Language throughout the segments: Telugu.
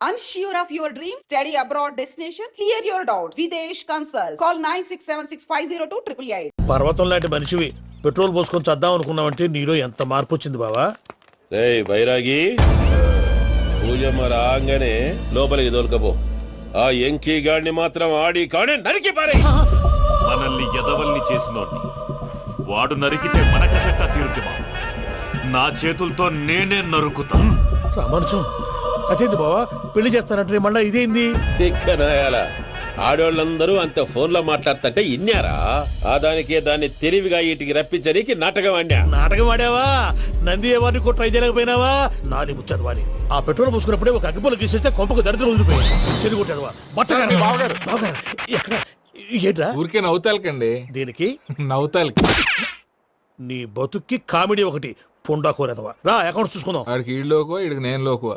Unsure of your dream? Study abroad destination? Clear your doubts. Videsh Consult. Call 9676502888. పర్వతం లాంటి మనిషివి పెట్రోల్ పోసుకొని చద్దాం అనుకున్నావంటే నీలో ఎంత మార్పు వచ్చింది బావా. రేయ్ బైరాగి, పూజమ్మ రాగానే లోపలికి దొరకపో. ఆ ఎంకీ గాడిని మాత్రం ఆడి కాడే నరికి పారే. మనల్ని ఎదవల్ని చేసినోడ్ని వాడు నరికితే మనకసెట్ట తీరుతుమా? నా చేతులతో నేనే నరుకుతా. రామానుజం అదేంది బావా, పెళ్లి చేస్తానంటే మళ్ళా ఇదేంది? తిక్కనాయాల ఆడోళ్ళందరూ అంత ఫోన్ లో మాట్లాడుతుంటే ఇన్నారా? ఆ దానికే దాన్ని తెలివిగా వీటికి రప్పించడానికి నాటకం ఆడా. నాటకం ఆడావా? నంది ఎవరిని కూడా ట్రై చేయలేకపోయినావా? నాది ముచ్చదు వాని. ఆ పెట్రోల్ పోసుకున్నప్పుడే ఒక అగ్గిపుల్ల గీసేస్తే కొంపకు దరిద్రం వదిలిపోయింది. చెరుగుంటాడువా బట్టగారు బావగారు బావగారు ఎక్కడ ఏంట్రా? ఊరికే నవ్వుతాలకండి. దీనికి నవ్వుతాలకి నీ బతుక్కి కామెడీ ఒకటి పుండా కోరేదవా. రా అకౌంట్స్ చూసుకుందాం. ఆడికి ఈడులోకో ఈడికి నేను లోకువ.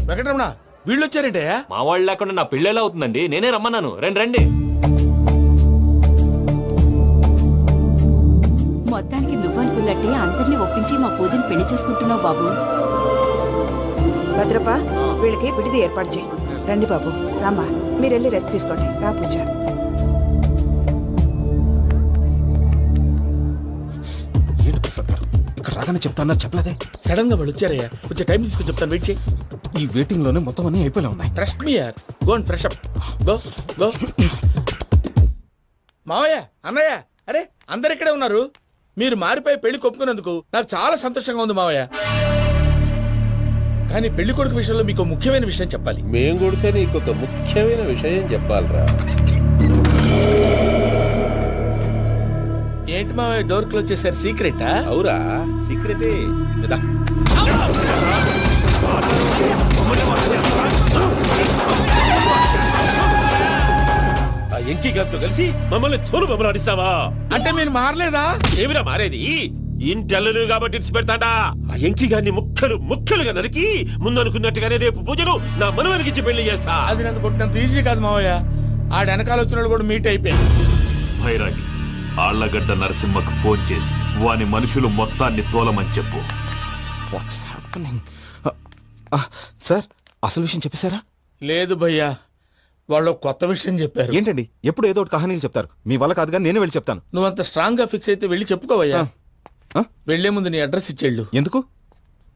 వెంకటరమణ వీళ్ళు వచ్చారంటే మా వాళ్ళు లేకుండా నా పెళ్ళేలా అవుతుందండి? నేనే రమ్మన్నాను. రండి రండి. మొత్తానికి నువ్వనుకున్నట్టే అందరినీ ఒప్పించి మా పూజను పెళ్లి చేసుకుంటున్నావు బాబు. భద్రప్ప వీళ్ళకి విడిది ఏర్పాటు చేయి. రండి బాబు, రామ్మా మీరు వెళ్ళి రెస్ట్ తీసుకోండి. రా పూజ. ఏంటి ప్రసాద్ గారు ఇక్కడ రాగానే చెప్తాను చెప్పలేదే? సడన్ గా వాళ్ళు వచ్చారయ్యా, కొంచెం టైం తీసుకుని చెప్తాను, వెయిట్ చేయి. ఈ వెయిటింగ్ లోనే మొత్తం అన్ని అయిపోయి ఉన్నాయి. ట్రస్ట్ మీ యార్, go and fresh up. Go go. మావయ్య, అన్నయ్య, అరే అందరు ఇక్కడే ఉన్నారు. మీరు మారిపోయి పెళ్లి కొప్పుకున్నందుకు నాకు చాలా సంతోషంగా ఉంది మావయ్య. కానీ పెళ్లి కొడుకు విషయంలో మీకు ముఖ్యమైన విషయం చెప్పాలి. మేం కొడితే నీకు ఒక ముఖ్యమైన విషయం చెప్పాలరా. ఏంటి మావయ్య డోర్ క్లోజ్ చేశారు? సీక్రెటా? అవురా, సీక్రెటే. ఆ ఎంకీ గారితో కలిసి మమ్మల్ని తోలు బొమ్మలాడిస్తావా? అంటే మీరు మారలేదా? ఏమిరా మారేది? ఇంటల్లు కాబట్టి ఇడిచి పెడతాడా? ఆ ఎంకీ గారిని ముక్కలుగా నరికి ముందు అనుకున్నట్టుగానే రేపు పూజను నా మనవనికి ఇచ్చి పెళ్లి చేస్తా. అది నన్ను కొట్టినంత ఈజీ కాదు మావయ్య. ఆ వెనకాల వచ్చిన కూడా మీట్ అయిపోయింది. భైరాగి, ఆళ్లగడ్డ నరసింహకు ఫోన్ చేసి వాని మనుషులు మొత్తాన్ని తోలమని చెప్పు. What's happening? సార్ అసలు విషయం చెప్పేశారా? లేదు భయ్యా, వాళ్ళు కొత్త విషయం చెప్పారు. ఏంటండి ఎప్పుడు ఏదో ఒకటి కహానీలు చెప్తారు? మీ వల్ల కాదు కానీ నేనే వెళ్ళి చెప్తాను. నువ్వంత స్ట్రాంగ్ గా ఫిక్స్ అయితే వెళ్ళి చెప్పుకోవయ్యా. వెళ్లే ముందు నీ అడ్రస్ ఇచ్చేళ్ళు. ఎందుకు?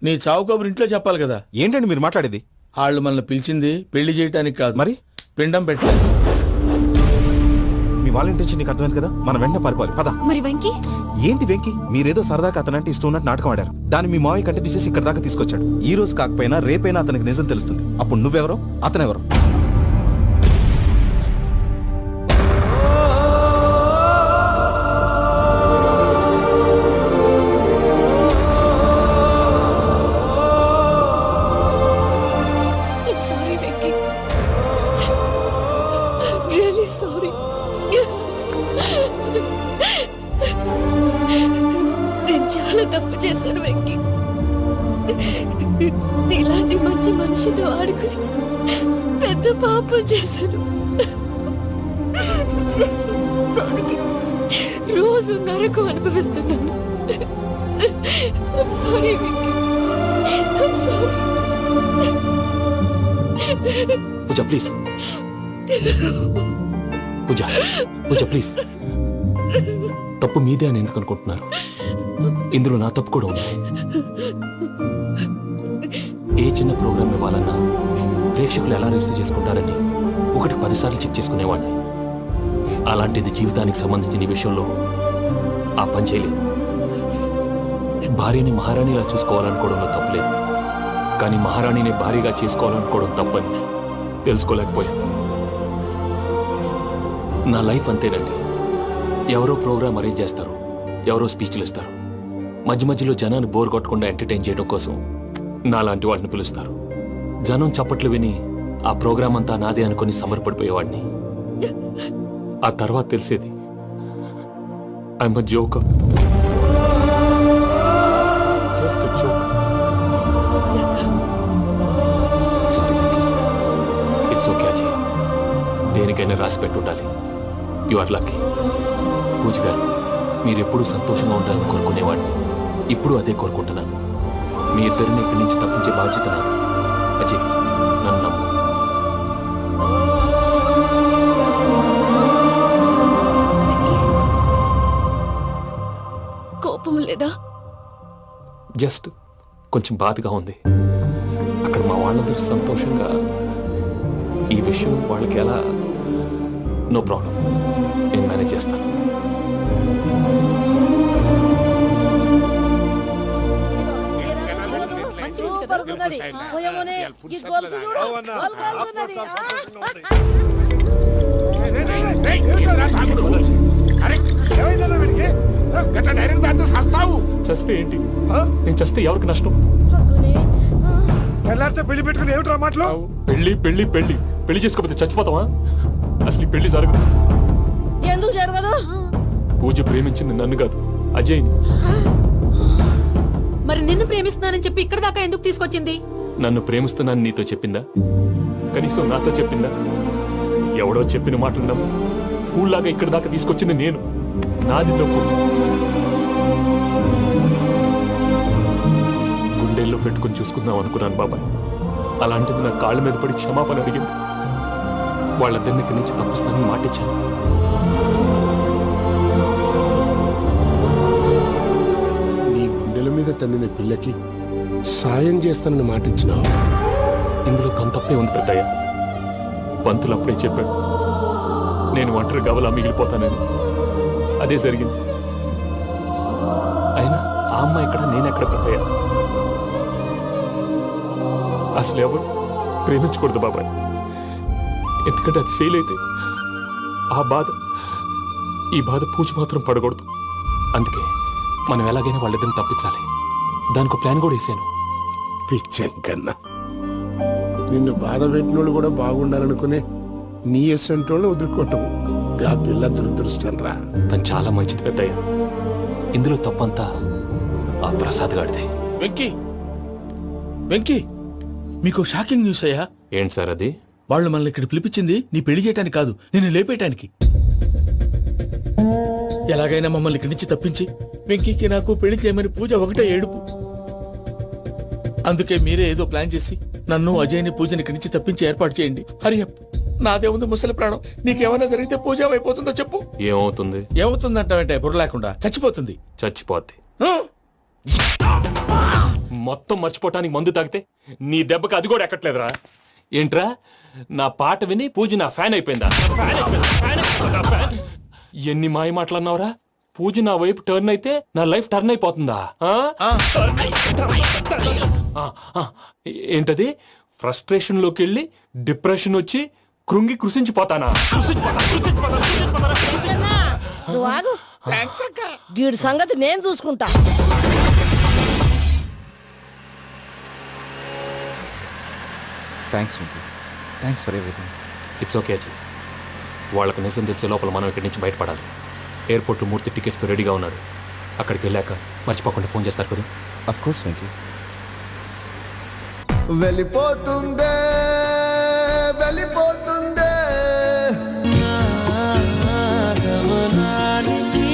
నీ చావు కబురు ఇంట్లో చెప్పాలి కదా. ఏంటండి మీరు మాట్లాడేది? వాళ్ళు మనల్ని పిలిచింది పెళ్లి చేయటానికి కాదు, మరి పిండం పెట్టాలి. మీ వాళ్ళ ఇంటి నీకు అర్థమైంది కదా, మనం వెంటనే పారిపోవాలి. పద. మరి వెంకీ? ఏంటి వెంకీ? మీరేదో సరదాగా అతనంటే ఇష్టం ఉన్నట్టు నాటకం ఆడారు. దాన్ని మీ మావయ్య కంటే తీసేసి ఇక్కడ దాకా తీసుకొచ్చాడు. ఈ రోజు కాకపోయినా రేపైనా అతనికి నిజం తెలుస్తుంది. అప్పుడు నువ్వెవరో అతనెవరో. చాలా తప్పు చేశాను వెంకీ. ఇలాంటి మంచి మనిషితో ఆడుకుని పెద్ద పాపం చేశాను. రోజు నరకం అనుభవిస్తున్నాను. I'm sorry, Venky. I'm sorry. Pooja please. Pooja please. తప్పు మీదే అని ఎందుకు అనుకుంటున్నారు? ఇందులో నా తప్పు కూడా ఉంది. ఏ చిన్న ప్రోగ్రామ్ ఇవ్వాలన్నా ప్రేక్షకులు ఎలా రిసీవ్ చేసుకుంటారని 1-10 సార్లు చెక్ చేసుకునేవాడిని. అలాంటిది జీవితానికి సంబంధించిన ఈ విషయంలో ఆ పని చేయలేదు. భార్యని మహారాణిలా చూసుకోవాలనుకోవడంలో తప్పులేదు, కానీ మహారాణిని భార్యగా చేసుకోవాలనుకోవడం తప్పని తెలుసుకోలేకపోయాను. నా లైఫ్ అంతేనండి. ఎవరో ప్రోగ్రామ్ అరేంజ్ చేస్తారు, ఎవరో స్పీచ్లు ఇస్తారు, మధ్య మధ్యలో జనాన్ని బోర్ కొట్టకుండా ఎంటర్టైన్ చేయడం కోసం నాలాంటి వాటిని పిలుస్తారు. జనం చప్పట్లు విని ఆ ప్రోగ్రాం అంతా నాదే అనుకుని సమర్పడిపోయేవాడిని. ఆ తర్వాత తెలిసేది I'm a joker. Just joke. Sorry, it's okay Ajay. దేనికైనా రాసి పెట్టుండాలి. You are lucky. పూజ గారు, మీరెప్పుడూ సంతోషంగా ఉండాలని కోరుకునేవాడిని. ఇప్పుడు అదే కోరుకుంటున్నాను. మీ ఇద్దరిని ఇక్కడి నుంచి తప్పించే బాధ్యత నాది. అజయ్, నన్ను నమ్ము. కోపం లేదా? జస్ట్ కొంచెం బాధగా ఉంది. అక్కడ మా వాళ్ళందరూ సంతోషంగా ఈ విషయం వాళ్ళకి ఎలా. నో ప్రాబ్లం, నేను మేనేజ్ చేస్తాను. చస్తే ఏంటి? నేను చస్తే ఎవరికి నష్టం? పెళ్లి పెట్టుకుని ఏమిట్రా మాటలు? పెళ్లి పెళ్లి పెళ్లి పెళ్లి చేసుకోకపోతే చచ్చిపోతావా? అసలు ఈ పెళ్లి జరగదు. ఎందుకు జరగదు? పూజ ప్రేమించింది నన్ను కాదు, అజయ్ని. మరి నిన్ను ప్రేమిస్తున్నానని చెప్పి ఇక్కడ దాకా ఎందుకు తీసుకొచ్చింది? నన్ను ప్రేమిస్తున్నాను నీతో చెప్పిందా? కనీసం నాతో చెప్పిందా? ఎవడో చెప్పిన మాటలు నమ్ము ఫూల్ లాగా ఇక్కడ దాకా తీసుకొచ్చింది నేను. నాది తప్పు. గుండెల్లో పెట్టుకుని చూసుకుందాం అనుకున్నాను బాబాయ్. అలాంటిది నా కాళ్ళ మీద పడి క్షమాపణ అడిగింది. వాళ్ళిద్దరిని ఇక్కడి నుంచి తప్పిస్తానని మాటిచ్చాను. నీ గుండెల మీద తన్నిన పిల్లకి సాయం చేస్తానని మాటిచ్చినావు. ఇందులో తన తప్పే ఉంది పెద్దయ్య. పంతులు అప్పుడే చెప్పాడు నేను ఒంటరి గవలా మిగిలిపోతానని. అదే జరిగింది. అయినా ఆ అమ్మాయి ఎక్కడ, నేనెక్కడ పెద్దయ్య? అసలు ఎవరు ప్రేమించకూడదు బాబాయ్. ఎందుకంటే అది ఫెయిల్ అయితే ఆ బాధ, ఈ బాధ పూజ మాత్రం పడకూడదు. అందుకే మనం ఎలాగైనా వాళ్ళిద్దరిని తప్పించాలి. దానికి ప్లాన్ కూడా వేసాను. పిచ్చంకన్నా నిన్ను బాధ పెట్టినోళ్ళు కూడా బాగుండాలనుకునే నీ ఎస్సంటోళ్ళు వదులుకోవటం ఆ పిల్ల దురదృష్టం రా. తను చాలా మంచిది పెద్దయ్య. ఇందులో తప్పంతా ఆ ప్రసాద్ గాడిదే. వెంకీ, వెంకీ, మీకు షాకింగ్ న్యూస్ అయ్యా. ఏంటి సార్ అది? వాళ్ళు మనల్ని ఇక్కడ పిలిపించింది నీ పెళ్లి చేయటానికి కాదు, నిన్ను లేపేయటానికి. ఎలాగైనా మమ్మల్ని ఇక్కడి నుంచి తప్పించి వెంకీకి నాకు పెళ్లి చేయమని పూజ ఒకటే ఏడుపు. అందుకే మీరే ఏదో ప్లాన్ చేసి నన్ను అజయ్ని పూజని ఇక్కడి నుంచి తప్పించి ఏర్పాటు చేయండి. హరియప్, నాదే ఉంది ముసలి ప్రాణం. నీకేమైనా జరిగితే పూజ అయిపోతుందో చెప్పు. ఏమవుతుంది? ఏమవుతుందంటావంటే బుర్ర లేకుండా చచ్చిపోతుంది. చచ్చిపోద్ది. ఆ? మొత్తం మర్చిపోవటానికి మందు తాగితే నీ దెబ్బకి అది కూడా ఎక్కట్లేదురా. ఏంట్రా, నా పాట విని పూజ నా ఫ్యాన్ అయిపోయిందా? ఎన్ని మాయ మాటలన్నావురా? పూజ నా వైపు టర్న్ అయితే నా లైఫ్ టర్న్ అయిపోతుందా? ఏంటది? ఫ్రస్ట్రేషన్ లోకి వెళ్ళి డిప్రెషన్ వచ్చి కృంగి కృషించిపోతానా? వీడి సంగతి నేను చూసుకుంటా. Thanks Venky, thanks for everything. It's okay Ajay. వాళ్ళకి నిజం తెలిసే లోపల మనం ఇక్కడి నుంచి బయటపడాలి. ఎయిర్పోర్ట్లో మూర్తి టికెట్స్తో రెడీగా ఉన్నాడు. అక్కడికి వెళ్ళాక మర్చిపోకుండా ఫోన్ చేస్తారు కదా. Of course Venky. వెళ్ళిపోతుందే వెళ్ళిపోతుందే గమనానికి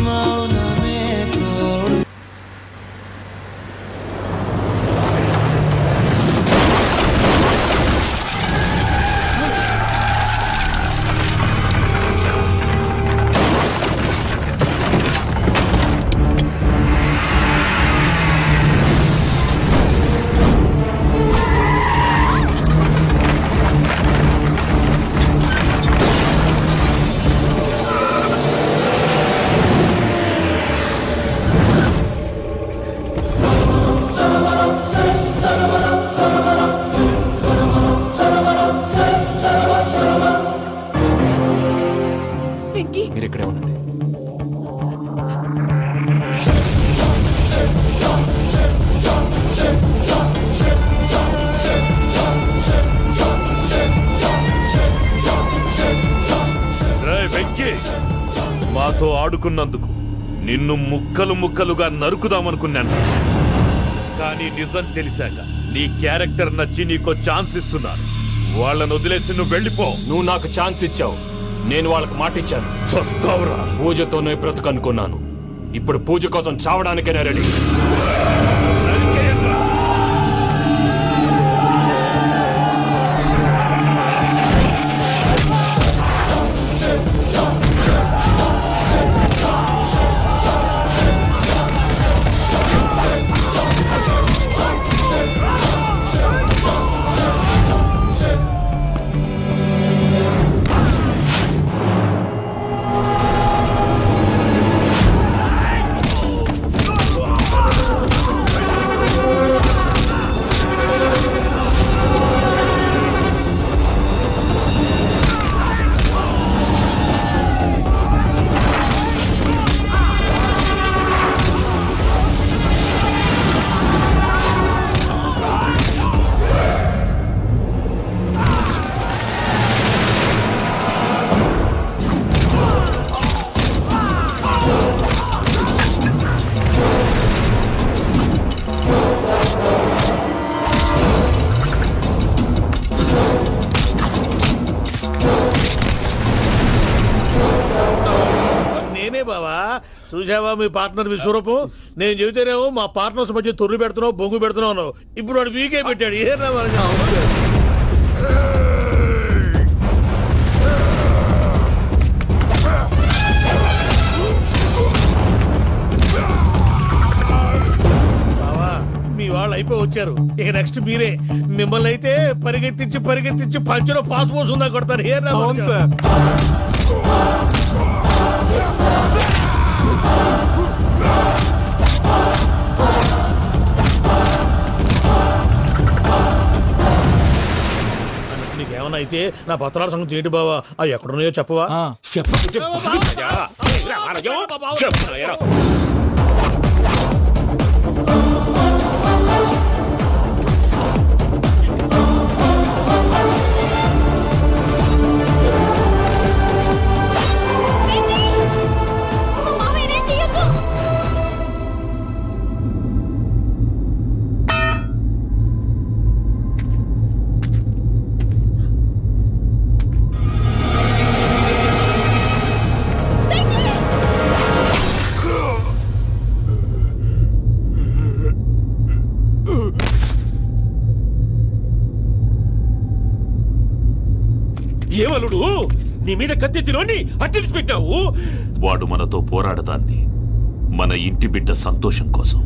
మౌనమే తోడు. మాతో ఆడుకున్నందుకు నిన్ను ముక్కలు ముక్కలుగా నరుకుదామనుకున్నాను. కానీ నిజం తెలిసాక నీ క్యారెక్టర్ నచ్చి నీకో ఛాన్స్ ఇస్తున్నాను. వాళ్ళను వదిలేసి నువ్వు వెళ్ళిపో. నువ్వు నాకు ఛాన్స్ ఇచ్చావు, నేను వాళ్ళకి మాట ఇచ్చాను. చస్తావురా. పూజతోనే బ్రతుకనుకున్నాను, ఇప్పుడు పూజ కోసం చావడానికైనా రెడీ. బావా చూసావా మీ పార్ట్నర్ విశ్వరూపం? నేను చెబితేనేమో మా పార్ట్నర్స్ మధ్య తొర్రు పెడుతున్నావు, బొంగు పెడుతున్నావు. ఇప్పుడు వాడు మీకే పెట్టాడు. ఏ బావా మీ వాళ్ళు అయిపోయి వచ్చారు, ఇక నెక్స్ట్ మీరే. మిమ్మల్ని అయితే పరిగెత్తించి పరిగెత్తించి పంచలో పాస్ పోసుందా కొడతారు. ఏ సార్ నీకేమన్నా అయితే నా పత్రాల సంగతి ఏంటి బావా? అవి ఎక్కడున్నాయో చెప్పవా? ఏమలుడు నీ మీద కత్తెత్తిలోని అట్టెలిసి పెట్టావు. వాడు మనతో పోరాడతాంది మన ఇంటి బిడ్డ సంతోషం కోసం.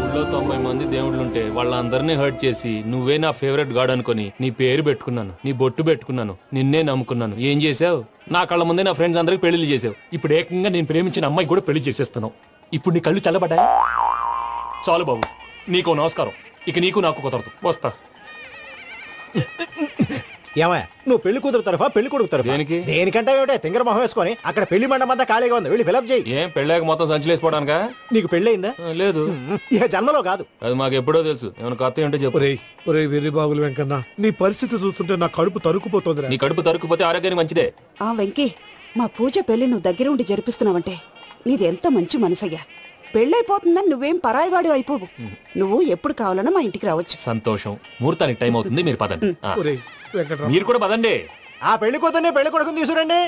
ఊళ్ళో 90 మంది దేవుళ్ళుంటే వాళ్ళందరినీ హర్ట్ చేసి నువ్వే నా ఫేవరెట్ గాడ్ అనుకుని నీ పేరు పెట్టుకున్నాను, నీ బొట్టు పెట్టుకున్నాను, నిన్నే నమ్ముకున్నాను. ఏం చేసావు? నా కళ్ళ ముందే నా ఫ్రెండ్స్ అందరికి పెళ్లి చేసావు. ఇప్పుడు ఏకంగా నేను ప్రేమించిన అమ్మాయి కూడా పెళ్లి చేసేస్తున్నావు. ఇప్పుడు నీ కళ్ళు చల్లబడ్డాయి. చాలు బాబు, నీకు నమస్కారం. ఇక నీకు నాకు కుదరదు, వస్తా. ఏమయ్య, నువ్వు పెళ్లి కూతురు తరఫా పెళ్లి కొడుకు తరఫా? దేనికి? దేనికంటే ఏమిటే తింగర మొహం వేసుకొని అక్కడ పెళ్లి మండపం అంతా ఖాళీగా ఉంది, వెళ్ళి ఫిలప్ చేయి. ఏం పెళ్ళాక మొత్తం సంచలేసిపోవడానికా? నీకు పెళ్ళయిందా? లేదు. ఇక జన్మలో కాదు. అది మాకు ఎప్పుడో తెలుసు. ఏమైనా కొత్త ఏంటో చెప్పు. ఒరే వెర్రి బాబులు వెంకన్న, నీ పరిస్థితి చూస్తుంటే నా కడుపు తరుక్కుపోతుంది. నీ కడుపు తరుక్కుపోతే ఆరోగ్యానికి మంచిదే. ఆ వెంకీ, మా పూజ పెళ్లి నువ్వు దగ్గర ఉండి జరిపిస్తున్నావంటే నీది ఎంత మంచి మనసయ్యా. పెళ్ళైపోతుందని నువ్వేం పరాయివాడు అయిపోవు. నువ్వు ఎప్పుడు కావాలన్నా మా ఇంటికి రావచ్చు. సంతోషం. ముహూర్తానికి టైం అవుతుంది, మీరు పదండి. వెంకట్రావు మీరు కూడా పదండి. ఆ పెళ్లి కూతుర్ని పెళ్లి కొడుకుని తీసుకురండి.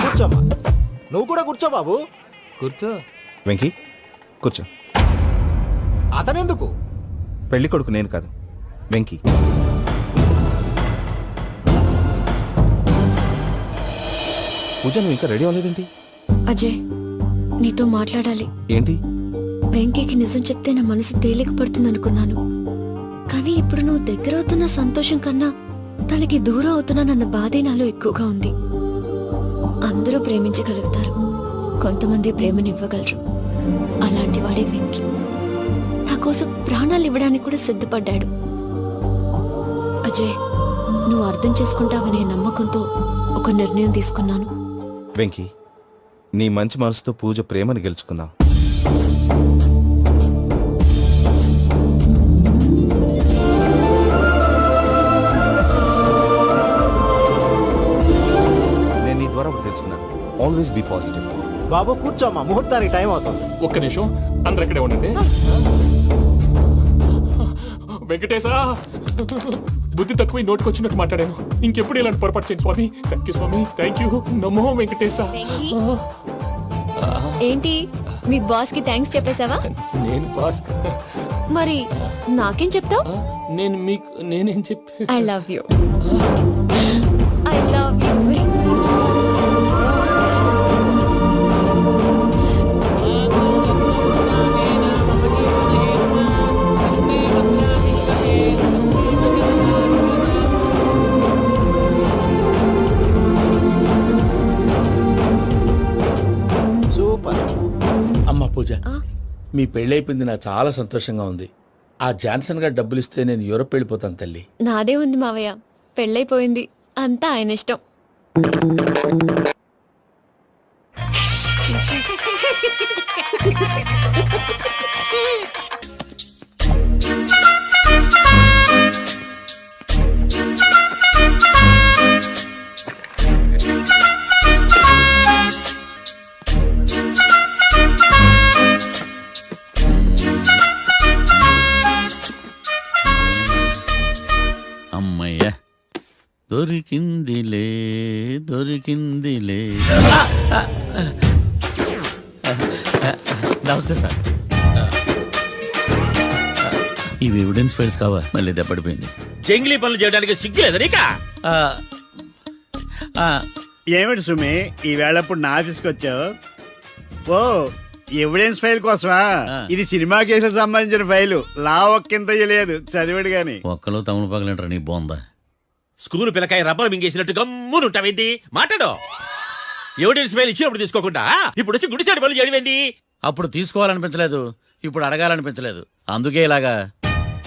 కూర్చోమ్మా. నువ్వు కూడా కూర్చో బాబు. కూర్చో. వెంకీ కూర్చో. అతనెందుకు? పెళ్లి కొడుకు నేను కాదు, వెంకీ. పూజ నువ్వు ఇంకా రెడీ అవ్వలేదేంటి? అజయ్, నీతో మాట్లాడాలి. ఏంటి? వెంకీకి నిజం చెప్తే నా మనసు తేలిక పడుతుంది అనుకున్నాను. కానీ ఇప్పుడు నువ్వు దగ్గర అవుతున్న సంతోషం కన్నా తనకి దూరం అవుతున్నానన్న బాధే నాలో ఎక్కువగా ఉంది. అందరూ ప్రేమించగలుగుతారు, కొంతమంది ప్రేమనివ్వగలరు. అలాంటి వాడే వెంకీ. నా కోసం ప్రాణాలు ఇవ్వడానికి కూడా సిద్ధపడ్డాడు. అజయ్, నువ్వు అర్థం చేసుకుంటావనే నమ్మకంతో ఒక నిర్ణయం తీసుకున్నాను. వెంకీ, నీ మంచి మనసుతో పూజ ప్రేమని గెలుచుకుందాం. నేను నీ ద్వారా ఒకటి తెలుసుకున్నాను. Always be positive. బాబు కూర్చోమ్మా, ముహూర్తానికి టైం అవుతుంది. ఒక్క నిమిషం, అందరు ఇక్కడే ఉండండి. వెంకటేశా, బుద్ధి తక్కువ నోటికొచ్చినట్టు మాట్లాడాను. ఇంకెప్పుడు ఇలాంటి పొరపాటు చేయండి స్వామి. థ్యాంక్ యూ స్వామి, థ్యాంక్ యూ. నమో వెంకటేశా. ఏంటి మీ బాస్ కి థ్యాంక్స్ చెప్పేశావా? నేను బాస్ మరి నాకేం చెప్తావు? నేను మీకు నేనేం చెప్పి I love you. I love you. Super. అమ్మ పూజ, మీ పెళ్ళైపోయింది నాకు చాలా సంతోషంగా ఉంది. ఆ జాన్సన్ గారు డబ్బులు ఇస్తే నేను యూరోప్ వెళ్ళిపోతాను తల్లి. నాదే ఉంది మావయ్య, పెళ్ళైపోయింది, అంతా ఆయన ఇష్టం. అమ్మయ్య, దొరికిందిలే దొరికిందిలే. నమస్తే సార్. ఇవి ఎవిడెన్స్ ఫైల్స్ కావా? మళ్ళీ దెబ్బడిపోయింది. జంగిలీ పనులు చేయడానికి సిగ్గులేదు నీకా? ఏమిటి సుమి, ఈ వేళప్పుడు నా ఆఫీస్కి వచ్చావు? ఓ, ఎవిడెన్స్ ఫైల్ కోసమా? ఇది సినిమా కేసులకు సంబంధించిన ఫైలు. లా ఒక్కింత లేదు, చదివాడు గాని. ఒక్కలో తమలు పగలంటారు నీ బోందా. School పిల్లకాయ rubber మింగేసినట్టు గమ్మునుంటావేంటి? మాట్లాడు. ఎవిడెన్స్ ఫైల్ ఇచ్చినప్పుడు తీసుకోకుండా ఇప్పుడు వచ్చి గుడిసాడు పనులు చేయడమేంటి? అప్పుడు తీసుకోవాలనిపించలేదు, ఇప్పుడు అడగాలనిపించలేదు, అందుకే ఇలాగా.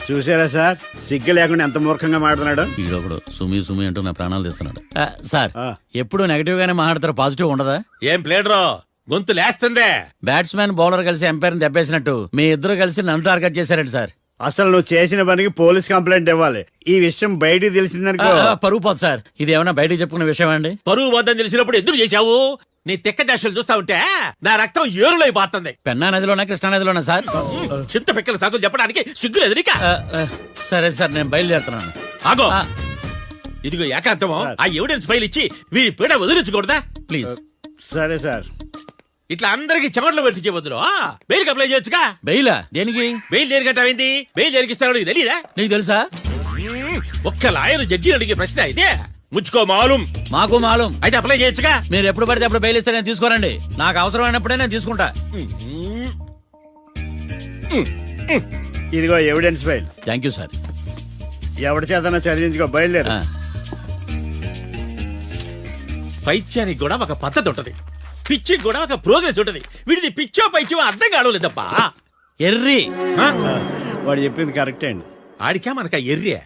చూసారా సార్, సిగ్గు లేకుండా ఎంత మూర్ఖంగా మాట్లాడు. ఈడొకడు సుమి సుమి అంటూ నా ప్రాణాలు తీస్తున్నాడు. సార్, ఎప్పుడు నెగటివ్ గానే మాట్లాడతారు, పాజిటివ్ ఉండదా? ఏం ప్లేడరో గొంతు లేస్తుందే. బ్యాట్స్మెన్ బౌలర్ కలిసి ఎంపైర్ని దెబ్బేసినట్టు మీ ఇద్దరు కలిసి నన్ను టార్గెట్ చేశారండి సార్. అసలు నువ్వు చేసిన పనికి పోలీస్ కంప్లైంట్ ఇవ్వాలి. ఈ విషయం బయటికి తెలిసిందనుకో పరువు పోదు సార్. ఇది ఏమైనా బయటికి చెప్పుకునే విషయం అండి? పరువు వద్దని తెలిసినప్పుడు ఎందుకు చేశావు? నీ తెక్క దశలు చూస్తా ఉంటే నా రక్తం ఏరులై పారుతుంది. పెన్నా నదిలోనా కృష్ణా నదిలోనా సార్? చింత పిక్కల సాకులు చెప్పడానికి సిగ్గులేదు నీకా? సరే సార్, నేను బయలుదేరుతున్నాను. ఆగో, ఇదిగో ఏకాంతమో ఆ ఎవిడెన్స్ ఫైల్ ఇచ్చి వీడి పీడ వదిలించకూడదా? ప్లీజ్. సరే సార్. ఇట్లా అందరికి చెమటలు పెట్టి వద్దు. బెయిల్కి అప్లై చేయొచ్చుగా. బెయిలా? దేనికి? బెయిల్ దేనికంటావేంటి? బెయిల్ దేనికిస్తారో నీకు తెలీదా? నీకు తెలుసా? ఒక్క లాయర్ జడ్జి అడిగే ప్రశ్న అయితే ముచ్చుకో మాలూం. మాకు మాలూం. అయితే అప్లై చేయొచ్చుగా. మీరు ఎప్పుడు పడితే అప్పుడు బెయిల్ ఇస్తే నేను తీసుకోనండి. నాకు అవసరమైనప్పుడే నేను తీసుకుంటా. ఇదిగో evidence file. Thank you sir. ఎవరి చేతనా చదివించుకో, బయలుదేరు. పైత్యానికి కూడా ఒక పద్ధతి ఉంటది, పిచ్చికి కూడా ఒక ప్రోగ్రెస్ ఉంటది. వీడిది పిచ్చో పైచో అర్థం కావలేదప్పా. ఎర్రి. వాడు చెప్పింది కరెక్టే అండి. ఆడికా మనక ఎర్రే.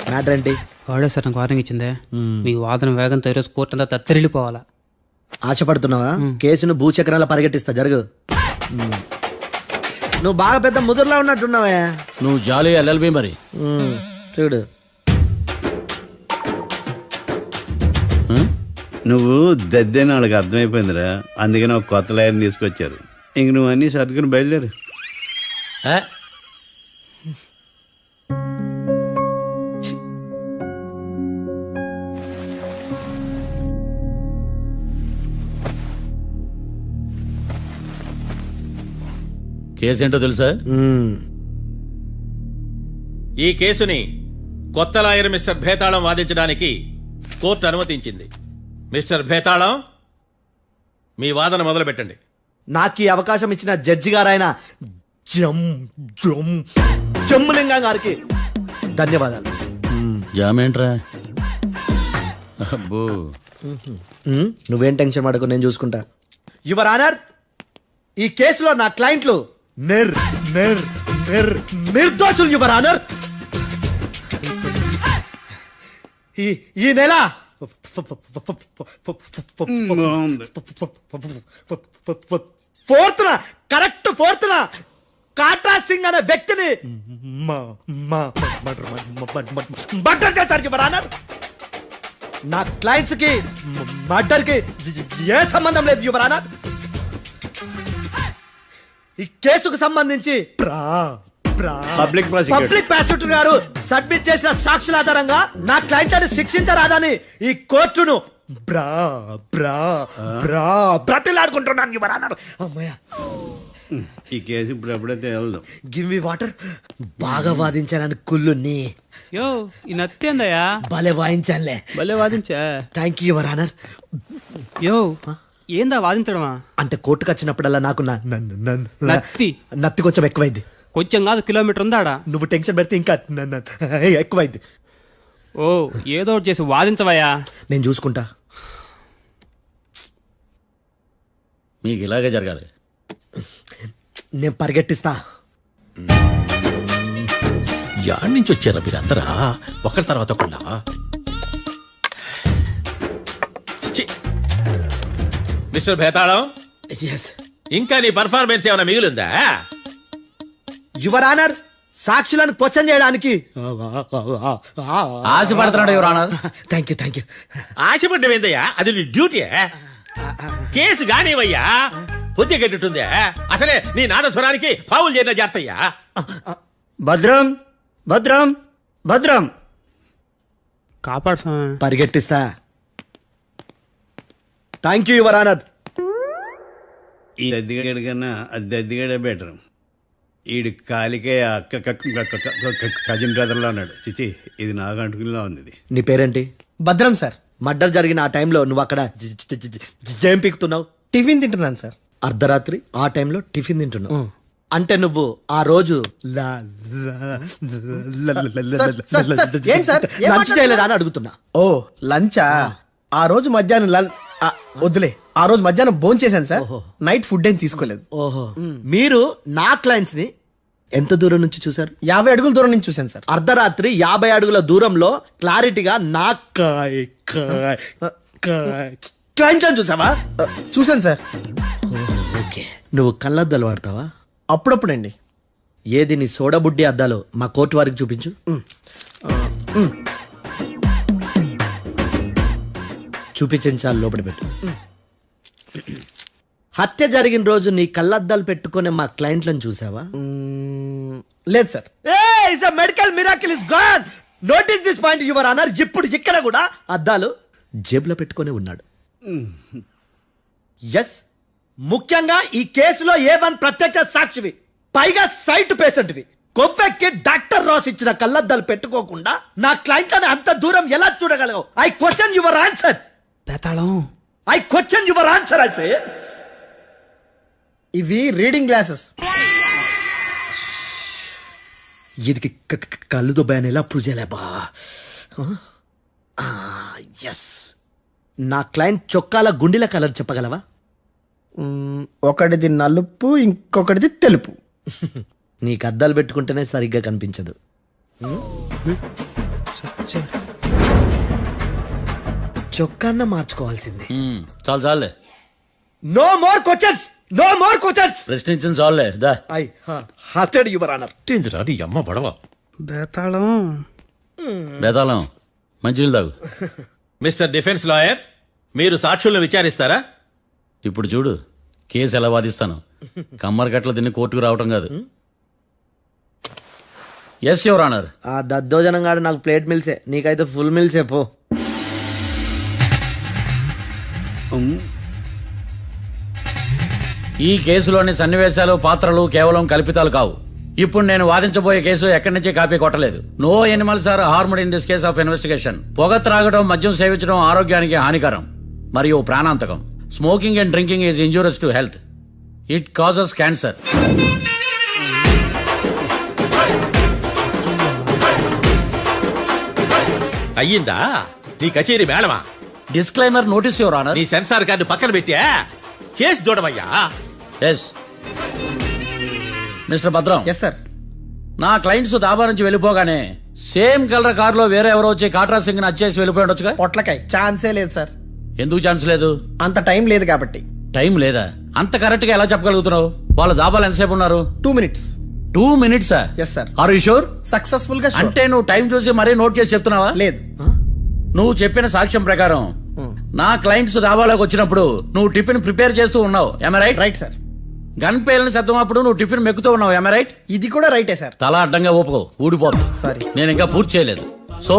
మ్యాటర్ ఏంటి? వాడే సార్ నాకు వార్నింగ్ ఇచ్చిందే. మీ వాదన వేగంతో ఈరోజు కోర్టు అంతా తత్తరిల్లిపోవాలా. ఆశపడుతున్నావా? కేసును భూచక్రాల పరిగెట్టిస్తా, జరుగు. నువ్వు బాగా పెద్ద ముదురులా ఉన్నట్టున్నావే. నువ్వు జాలి ఎల్ఎల్బి మరి. చూడు, నువ్వు దద్దేని వాళ్ళకి అర్థమైపోయిందిరా, అందుకని ఒక కొత్త లాయర్ని తీసుకొచ్చారు. ఇంక నువ్వు అన్నీ సర్దుకుని బయలుదేరు. కేసేంటో తెలుసా? ఈ కేసుని కొత్త లాయర్ మిస్టర్ భేతాళం వాదించడానికి కోర్టు అనుమతించింది. మిస్టర్ భేతాళం, మీ వాదన మొదలు పెట్టండి. నాకు ఈ అవకాశం ఇచ్చిన జడ్జి గారైన జమ్ములింగం గారికి ధన్యవాదాలు. జామేంట్రా? అబ్బో, నువ్వేం టెన్షన్ పడకు, నేను చూసుకుంటా. యువర్ ఆనర్, ఈ కేసులో నా క్లయింట్లు నిర్దోషులు యువర్ ఆనర్. ఈ నెల ఫోర్త్న కాట్రా సింగ్ అనే వ్యక్తిని మర్డర్ చేశారు యువర్ ఆనర్. నా క్లయింట్స్ కి మర్డర్ కి ఏ సంబంధం లేదు యువర్ ఆనర్. ఈ కేసుకు సంబంధించి పబ్లిక్ ప్రాసిక్యూటర్ గారు సబ్మిట్ చేసిన సాక్షుల ఆధారంగా నా క్లయింట్ అని శిక్షించరాదని ఈ కోర్టును బ్రతిలాడుకుంటున్నాను యువర్ ఆనర్. అమ్మయ్య, ఈ కేసు ఇప్పుడు ఎప్పుడైతే వెళ్దాం. Give me water. బాగా వాదించానని కుళ్ళుని యో ఈ నత్తేందయ్యా భలే వాయించానులే. భలే వాదించా. Thank you your honour. యో ఏందా వాదించడమా? అంటే కోర్టుకు వచ్చినప్పుడల్లా నాకు నత్తి కొంచెం ఎక్కువైంది. కొంచెం కాదు, కిలోమీటర్ ఉందాడా. నువ్వు టెన్షన్ పెడితే ఇంకా ఎక్కువైంది. ఓ ఏదో ఒకటి చేసి వాదించవయ్యా. నేను చూసుకుంటా. మీకు ఇలాగే జరగాలి. నేను పరిగెట్టిస్తా. యాడ్ నుంచి వచ్చారా మీరందరా ఒకరి తర్వాత ఒకళ్ళ? మిస్టర్ భేతాళం, ఇంకా నీ పర్ఫార్మెన్స్ ఏమైనా మిగిలిందా? యువర్ ఆనర్, సాక్షులను క్వశ్చన్ చేయడానికి ఆశపడుతున్నాడు యువర్ ఆనర్. Thank you. ఆశపడ్డం ఏందయ్యా? అది నీ డ్యూటీ. కేసు గానివయ్యా, బుద్ధి గట్టుందే. అసలే నీ నాదస్వరానికి పావులు చేరిన జాతయ్యా. భద్రం భద్రం భద్రం కాపాడు. పరిగెట్టిస్తా. Thank you your honour. ఈ దద్దిగడి కన్నా అది దద్దిగడే బెటర్. ఈడు కాలికే కజిన్ బ్రదర్లో ఉన్నాడు. చిచి, ఇది నాకు అంటుకునిలా ఉంది. ఇది నీ పేరేంటి? భద్రం సార్. మర్డర్ జరిగిన ఆ టైంలో నువ్వు అక్కడ ఏం పీకుతున్నావు? టిఫిన్ తింటున్నాను సార్. అర్ధరాత్రి ఆ టైంలో టిఫిన్ తింటున్నావు అంటే నువ్వు ఆ రోజు లంచ్ చేయలేదా అని అడుగుతున్నా. ఓ లంచా? ఆ రోజు మధ్యాహ్నం వద్దులే, ఆ రోజు మధ్యాహ్నం భోంచేశాను సార్. నైట్ ఫుడ్ ఏం తీసుకోలేదు. ఓహో, మీరు నా క్లయింట్స్ ని ఎంత దూరం నుంచి చూసారు? 50 అడుగుల దూరం నుంచి చూశాను సార్. అర్ధరాత్రి 50 అడుగుల దూరంలో క్లారిటీగా నా క్లయింట్స్ అని చూసావా? చూశాను సార్. ఓకే, నువ్వు కళ్ళద్దాలు వాడతావా? అప్పుడప్పుడండి. ఏది నీ సోడబుడ్డి అద్దాలు మా కోర్టు వారికి చూపించు. చూపించాలి, లోపల పెట్టు. హత్య జరిగిన రోజు నీ కళ్ళద్దాలు పెట్టుకునే మా క్లయింట్లను చూసావా? లేదు sir. Medical miracle is gone. Notice this point your honour. ఇప్పుడు ఇక్కడ కూడా అద్దాలు జేబులో పెట్టుకొని ఉన్నాడు. ఎస్, ముఖ్యంగా ఈ కేసులో A1 ప్రత్యక్ష సాక్షివి, పైగా సైట్ పేషెంట్వి. కొవ్వెక్కి డాక్టర్ రాస్ ఇచ్చిన కళ్ళద్దాలు పెట్టుకోకుండా నా క్లయింట్లని అంత దూరం ఎలా చూడగలవు? I question your answer. భేతాళం, I question your answer. I say ఇవి రీడింగ్ గ్లాసెస్. వీడికి కళ్ళు దుబ్బాయని ఎలా ప్రూవ్ చేయలేబా? ఎస్, నా క్లయింట్ చొక్కాల గుండెల కలర్ చెప్పగలవా? ఒకటిది నలుపు, ఇంకొకటిది తెలుపు. నీకు అద్దాలు పెట్టుకుంటేనే సరిగ్గా కనిపించదు. చొక్కాన్న మార్చుకోవాల్సింది. చాలు చాలులే. No more questions, no more questions. ప్రశ్నించిన చాలులే. దా ఐ హార్టెడ్ యువర్ ఆనర్. నీ అమ్మ బడవ. భేతాళం, బేతాళం, మంచినీళ్ళు తాగు. మిస్టర్ డిఫెన్స్ లాయర్, మీరు సాక్షులను విచారిస్తారా? ఇప్పుడు చూడు కేసు ఎలా వాదిస్తాను. కమ్మరి గట్ల తిని కోర్టుకు రావటం కాదు. Yes your honour. ఆ దద్దోజనం గాడు నాకు ప్లేట్ మిల్సే, నీకైతే ఫుల్ మిల్సే పో. ఈ కేసులోని సన్నివేశాలు, పాత్రలు కేవలం కల్పితాలు కావు. ఇప్పుడు నేను వాదించబోయే కేసు ఎక్కడి నుంచి కాపీ కొట్టలేదు. No animals are harmed in this case of investigation. పొగ త్రాగడం, మద్యం సేవించడం ఆరోగ్యానికి హానికరం మరియు ప్రాణాంతకం. Smoking and drinking is injurious to health. It causes cancer. అయ్యిందా నీ కచేరీ మేడమా? Disclaimer notice your honour. నీ సెన్సార్ కార్డు పక్కన పెట్టా కేసు చూడమయ్యా. Yes mister Bhadram. Yes sir. నా క్లయింట్స్ దాబా నుంచి వెళ్ళిపోగానే సేమ్ కలర్ కారులో వేరే ఎవరో వచ్చి కాట్రా సింగ్ వచ్చేసి వెళ్ళిపోయి ఉండొచ్చుగా. పొట్లకాయ ఛాన్సే లేదు సార్. ఎందుకు ఛాన్స్ లేదు? అంత టైం లేదు కాబట్టి. టైం లేదా? అంత కరెక్ట్ గా ఎలా చెప్పగలుగుతున్నావు? వాళ్ళ దాబాలు ఎంతసేపు ఉన్నారు? 2 minutes. 2 minutes? Yes sir. Are you sure? Successful గా sure. అంటే నువ్వు టైం చూసి మరీ నోట్ చేసి చెప్తున్నావా? లేదు. నువ్వు చెప్పిన సాక్ష్యం ప్రకారం నా క్లయింట్స్ దాబాలోకి వచ్చినప్పుడు నువ్వు టిఫిన్ ప్రిపేర్ చేస్తూ ఉన్నావు. ఎమ రైట్? Right sir. గన్ పేలిన శబ్దం అప్పుడు నువ్వు టిఫిన్ మెక్కుతూ ఉన్నావు. ఎమ రైట్? ఇది కూడా రైటే సార్. తల అడ్డంగా ఊపుకో, ఊడిపోతుంది. సారీ. నేను ఇంకా పూర్తి చేయలేదు. సో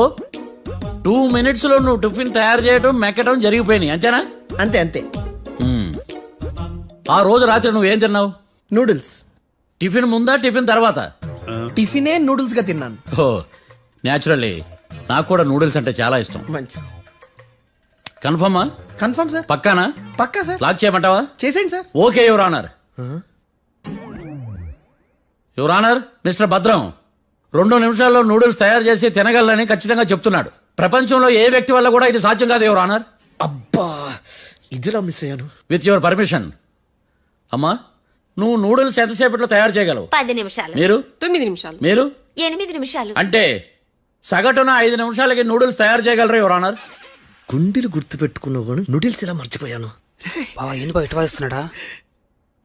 2 minutes లో నువ్వు టిఫిన్ తయారు చేయడం మెక్కడం జరిగిపోయినాయి అంతేనా? అంతే అంతే. ఆ రోజు రాత్రి నువ్వు ఏం తిన్నావు? నూడిల్స్. టిఫిన్ ముందా టిఫిన్ తర్వాత? టిఫినే నూడిల్స్ గా తిన్నాను. ఓ న్యాచురల్లీ నాకు కూడా నూడిల్స్ అంటే చాలా ఇష్టం. మంచి. కన్ఫర్మా? Confirm sir. పక్కానా? పక్కా సార్. లాక్ చేయమంటావా? చేసేయండి sir. Okay your honour. Your honour, mister Bhadram 2 నిమిషాల్లో నూడిల్స్ తయారు చేసి తినగలని ఖచ్చితంగా చెప్తున్నాడు. ప్రపంచంలో ఏ వ్యక్తి వల్ల కూడా ఇది సాధ్యం కాదు యువర్ ఆనర్. అబ్బా ఇదిలా మిస్ అయ్యాను. With your permission. అమ్మా నువ్వు నూడిల్స్ ఎంతసేపట్లో తయారు చేయగలవు? 10 నిమిషాలు. మీరు? 9 నిమిషాలు. మీరు? 8 నిమిషాలు. అంటే సగటున 5 నిమిషాలకి నూడిల్స్ తయారు చేయగలరు యువర్ ఆనర్. గుండెలు గుర్తు పెట్టుకున్నావు కానీ నూడిల్స్ ఇలా మర్చిపోయాను. బావా ఏంటి బయట వాయిస్తున్నాడా?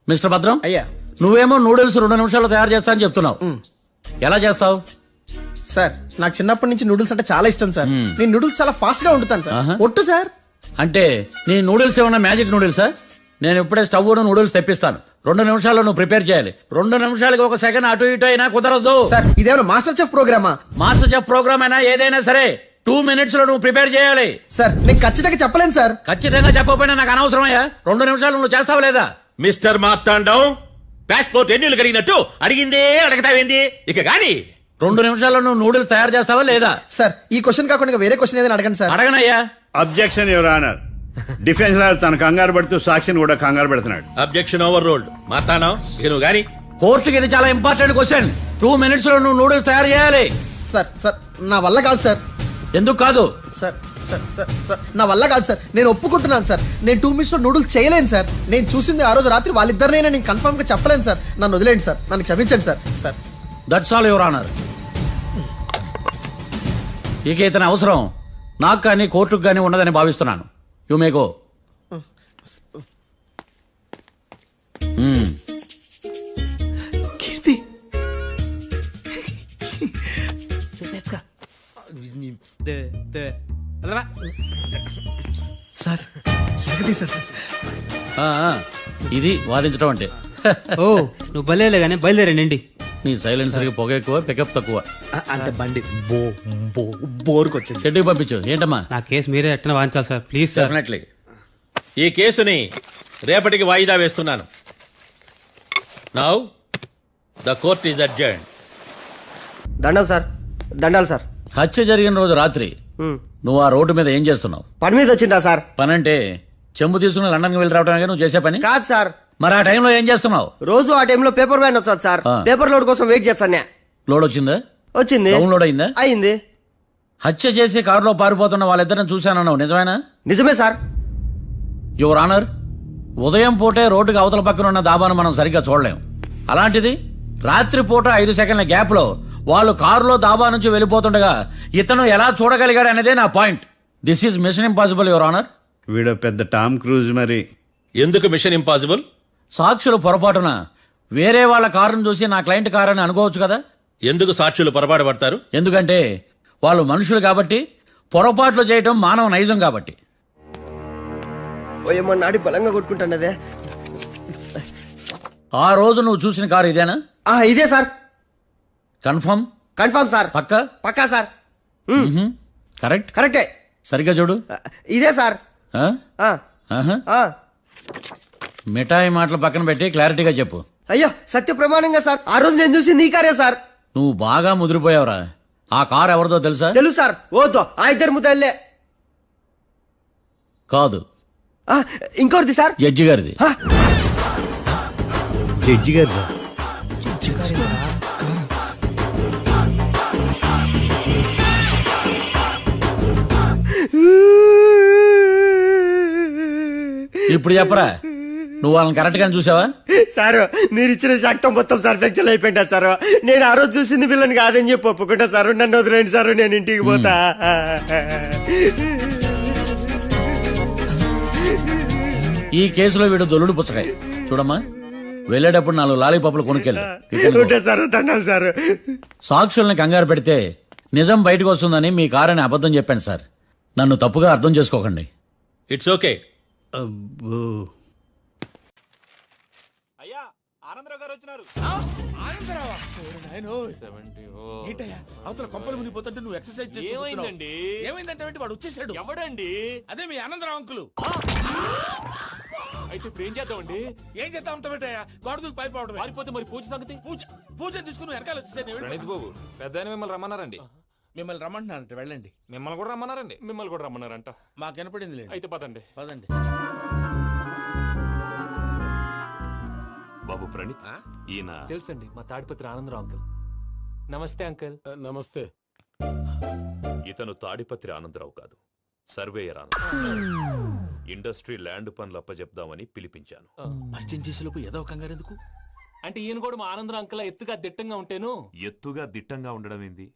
మిస్టర్ భద్రం, అయ్యా నువ్వేమో నూడిల్స్ 2 నిమిషాల్లో తయారు చేస్తా అని చెప్తున్నావు. ఎలా చేస్తావు? సార్ నాకు చిన్నప్పటి నుంచి నూడిల్స్ అంటే చాలా ఇష్టం సార్. నేను నూడిల్స్ చాలా ఫాస్ట్ గా వండుతాను సార్. ఒట్టు సార్. అంటే నీ నూడిల్స్ ఏమన్నా మ్యాజిక్ నూడిల్సా? నేను ఇప్పుడే స్టవ్ నూడిల్స్ తెప్పిస్తాను. 2 నిమిషాల్లో నువ్వు ప్రిపేర్ చేయాలి. 2 నిమిషాలకి 1 సెకండ్ అటు ఇటు అయినా కుదరదు. సార్ ఇదేమైనా మాస్టర్ చెఫ్ ప్రోగ్రామా? మాస్టర్ చెఫ్ ప్రోగ్రామ్ అయినా ఏదైనా సరే 2 minutes లో నువ్వు ప్రిపేర్ చేయాలి. సార్ నేను ఖచ్చితంగా చెప్పలేను సార్. ఖచ్చితంగా చెప్పకపోయినా నాకు అనవసరమయ్యా. 2 నిమిషాలు నువ్వు చేస్తావా లేదా? మిస్టర్ మార్తాండం పాస్పోర్ట్ ఎన్నిళ్ళు కడిగినట్టు అడిగిందే అడగతావేంది ఇక గాని 2 నిమిషాల్లో నువ్వు నూడిల్స్ తయారు చేస్తావా లేదా? సార్ ఈ క్వశ్చన్ కాకుండా ఇంకా వేరే క్వశ్చన్ ఏదైనా అడగండి సార్. అడగనయ్యా. Objection your honour. Defence lawyer తన కంగారు పడుతూ సాక్షిని కూడా కంగారు పెడుతున్నాడు. Objection over ruled. మార్తాండం ఇక నువ్వు గాని కోర్టుకి ఇది చాలా ఇంపార్టెంట్ క్వశ్చన్. 2 minutes లో నువ్వు నూడిల్స్ తయారు చేయాలి. సార్ సార్ నా వల్ల కాదు సార్. ఎందుకు కాదు? సార్ సార్ సార్ సార్ నా వల్ల కాదు సార్. నేను ఒప్పుకుంటున్నాను సార్. నేను 2 minutes లో నూడిల్స్ చేయలేను సార్. నేను చూసింది ఆ రోజు రాత్రి వాళ్ళిద్దరినైనా నేను కన్ఫర్మ్ గా చెప్పలేను సార్. నన్ను వదిలేండి సార్. నన్ను క్షమించండి sir. Sir that's all your honour. ఇక ఇతని అవసరం నాకు కానీ కోర్టుకు కానీ ఉండదని భావిస్తున్నాను. You may go. Keerthi sir ఎరగదీశారు సార్. ఇది వాదించడం అంటే. ఓ నువ్వు బయలుదేరలే కానీ బయలుదేరండి. నీ సైలెన్సర్కి పొగ ఎక్కువ, పికప్ తక్కువ. అంటే బండి బోర్కి వచ్చింది. షెడ్యూల్ పంపించు. ఏంటమ్మా? నా కేసు మీరే ఎట్టన వాయించాలి సార్ ప్లీజ్ సార్. డెఫినెట్లీ. ఈ కేసుని రేపటికి వాయిదా వేస్తున్నాను. Now the court is adjourn. దండాలు సార్. దండాలు సార్. హత్య జరిగిన రోజు రాత్రి నువ్వు ఆ రోడ్డు మీద ఏం చేస్తున్నావు? పని మీద వచ్చిందా సార్? పని అంటే చెంబు తీసుకుని లండన్కి వెళ్ళి రావడానికి నువ్వు చేసే పని కాదు సార్. మరి ఆ టైంలో ఏం చేస్తున్నావు? రోజు ఆ టైంలో పేపర్ వ్యాన్ వచ్చాది సార్. పేపర్ లోడ్ కోసం వెయిట్ చేస్తాను. లోడ్ వచ్చిందా? వచ్చింది. డౌన్లోడ్ అయిందా? అయింది. హత్య చేసి కారులో పారిపోతున్న వాళ్ళిద్దరిని చూశానన్నావు, నిజమేనా? నిజమే సార్. యువర్ ఆనర్, ఉదయం పూటే రోడ్డుకి అవతల పక్కన ఉన్న దాబాను మనం సరిగ్గా చూడలేం. అలాంటిది రాత్రి పూట 5 సెకండ్ల గ్యాప్లో వాళ్ళు కారులో దాబా నుంచి వెళ్ళిపోతుండగా ఇతను ఎలా చూడగలిగాడు అనేదే నా point. This is mission impossible your honour. వీడో పెద్ద టామ్ క్రూజ్ మరి. ఎందుకు మిషన్ ఇంపాసిబుల్? సాక్షులు పొరపాటున వేరే వాళ్ళ కారును చూసి నా క్లయింట్ కారు అని అనుకోవచ్చు కదా. ఎందుకు సాక్షులు పొరపాటు పడతారు? ఎందుకంటే వాళ్ళు మనుషులు కాబట్టి, పొరపాట్లు చేయటం మానవ నైజం కాబట్టి. నాడి బలంగా కొట్టుకుంటానదే. ఆ రోజు నువ్వు చూసిన కారు ఇదేనా? ఇదే సార్. కన్ఫర్మ్? Confirm sir. పక్కా? పక్కా సార్. కరెక్ట్? కరెక్టే. సరిగ్గా చూడు. ఇదే సార్. మిఠాయి మాటలు పక్కన పెట్టి క్లారిటీగా చెప్పు. అయ్యో సత్య ప్రమాణంగా సార్. ఆ రోజు నేను చూసి నీ కారే సార్. నువ్వు బాగా ముదిరిపోయావురా. ఆ కారు ఎవరిదో తెలుసా? తెలుసు సార్. ఓతో ఆ ఇద్దరు ముద్దల్లే. కాదు, ఇంకోటిది సార్. జడ్జి గారిది. జడ్జి గారు ఇప్పుడు చెప్పరా, నువ్వు వాళ్ళని కరెక్ట్ గా చూసావా? సార్ మీరు ఇచ్చిన శాక్తం మొత్తం సర్ఫెక్చర్ అయిపోయింటా సార్. నేను ఆ రోజు చూసింది వీళ్ళని కాదని చెప్పి ఒప్పుకుంటా సార్. నన్ను వదిలేండి సార్, నేను ఇంటికి పోతా. ఈ కేసులో వీడు దొల్లుడు పుచ్చకాయ. చూడమ్మా, వెళ్ళేటప్పుడు 4 లాలీపాపులు కొనుక్కెళ్ళు. Sir దండాలి sir. సాక్షుల్ని కంగారు పెడితే నిజం బయటకు వస్తుందని మీ కారని అబద్ధం చెప్పాను సార్. నన్ను తప్పుగా అర్థం చేసుకోకండి. It's okay. అవతల కొంపలు మునిగిపోతుంటే నువ్వు ఎక్సర్సైజ్ చేస్తున్నావు. ఏమైందంటే వాడు వచ్చేసాడు. ఎవడండి? అదే మీ ఆనందరావు అంకులు. అయితే ఇప్పుడు ఏం చేద్దామండి? ఏం చేద్దాం ఉంటావేటయ్యా? గోడ దూకి పైపోవడం. పారిపోతే మరి పూజ సంగతి? పూజ తీసుకుని వెనకాల వచ్చేసాడు. బాబు పెద్ద మిమ్మల్ని రమ్మన్నారండి. మిమ్మల్ని రమ్మంటున్నారంట, వెళ్ళండి. మిమ్మల్ని కూడా రమ్మన్నారండి. మిమ్మల్ని కూడా రమ్మన్నారంట. మాకు వినపడింది లేదు. అయితే పదండి. బాబు ప్రణీత్, ఈయన తెలుసండి, మా తాడిపత్రి ఆనందరావు అంకుల్. నమస్తే అంకుల్. నమస్తే. ఇతను తాడిపత్రి ఆనందరావు కాదు, సర్వేయర్ ఆనందరావు. ఇండస్ట్రీ ల్యాండ్ పనులు అప్పచెప్దామని పిలిపించాను. పరిచయం చేసేలోపు ఏదో కంగారు ఎందుకు? అంటే ఈయన కూడా మా ఆనందరావు అంకుల్ ఎత్తుగా దిట్టంగా ఉంటాను. ఎత్తుగా దిట్టంగా ఉండడం ఏంది?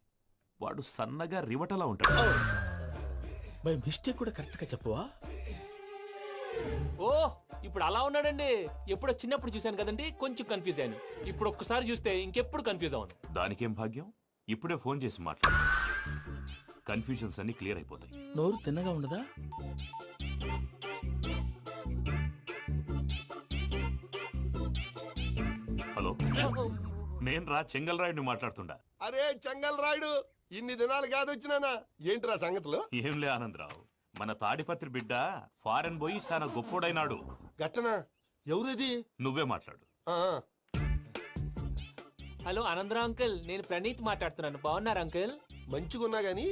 వాడు సన్నగా రివటలా ఉంటాడు. బై మిస్టేక్ కూడా కరెక్ట్ గా చెప్పవా? ఓ ఇప్పుడు అలా ఉన్నాడండి. ఎప్పుడో చిన్నప్పుడు చూశాను కదండి, కొంచెం కన్ఫ్యూజ్ అయ్యాను. ఇప్పుడు ఒక్కసారి చూస్తే ఇంకెప్పుడు కన్ఫ్యూజ్ అవును. దానికేం భాగ్యం, ఇప్పుడే ఫోన్ చేసి మాట్లాడు. కన్ఫ్యూజన్స్ అన్ని క్లియర్ అయిపోతాయి. నోరు తిన్నగా ఉండదా? హలో, నేను రా చెంగల్ రాయుడిని మాట్లాడుతుండా. అరే చెంగల్ రాయుడు, ఇన్ని దినాలు కాదు వచ్చినానా? ఏంట్రా సంగతులు? ఏంలే ఆనందరావు, మన తాడిపత్రి బిడ్డ ఫారెన్ పోయి చాలా గొప్పోడైనాడు. గట్టనా? ఎవరిది? నువ్వే మాట్లాడు. హలో ఆనందరావు అంకుల్, నేను ప్రణీత్ మాట్లాడుతున్నాను. బాగున్నారు అంకుల్? మంచిగున్నా గాని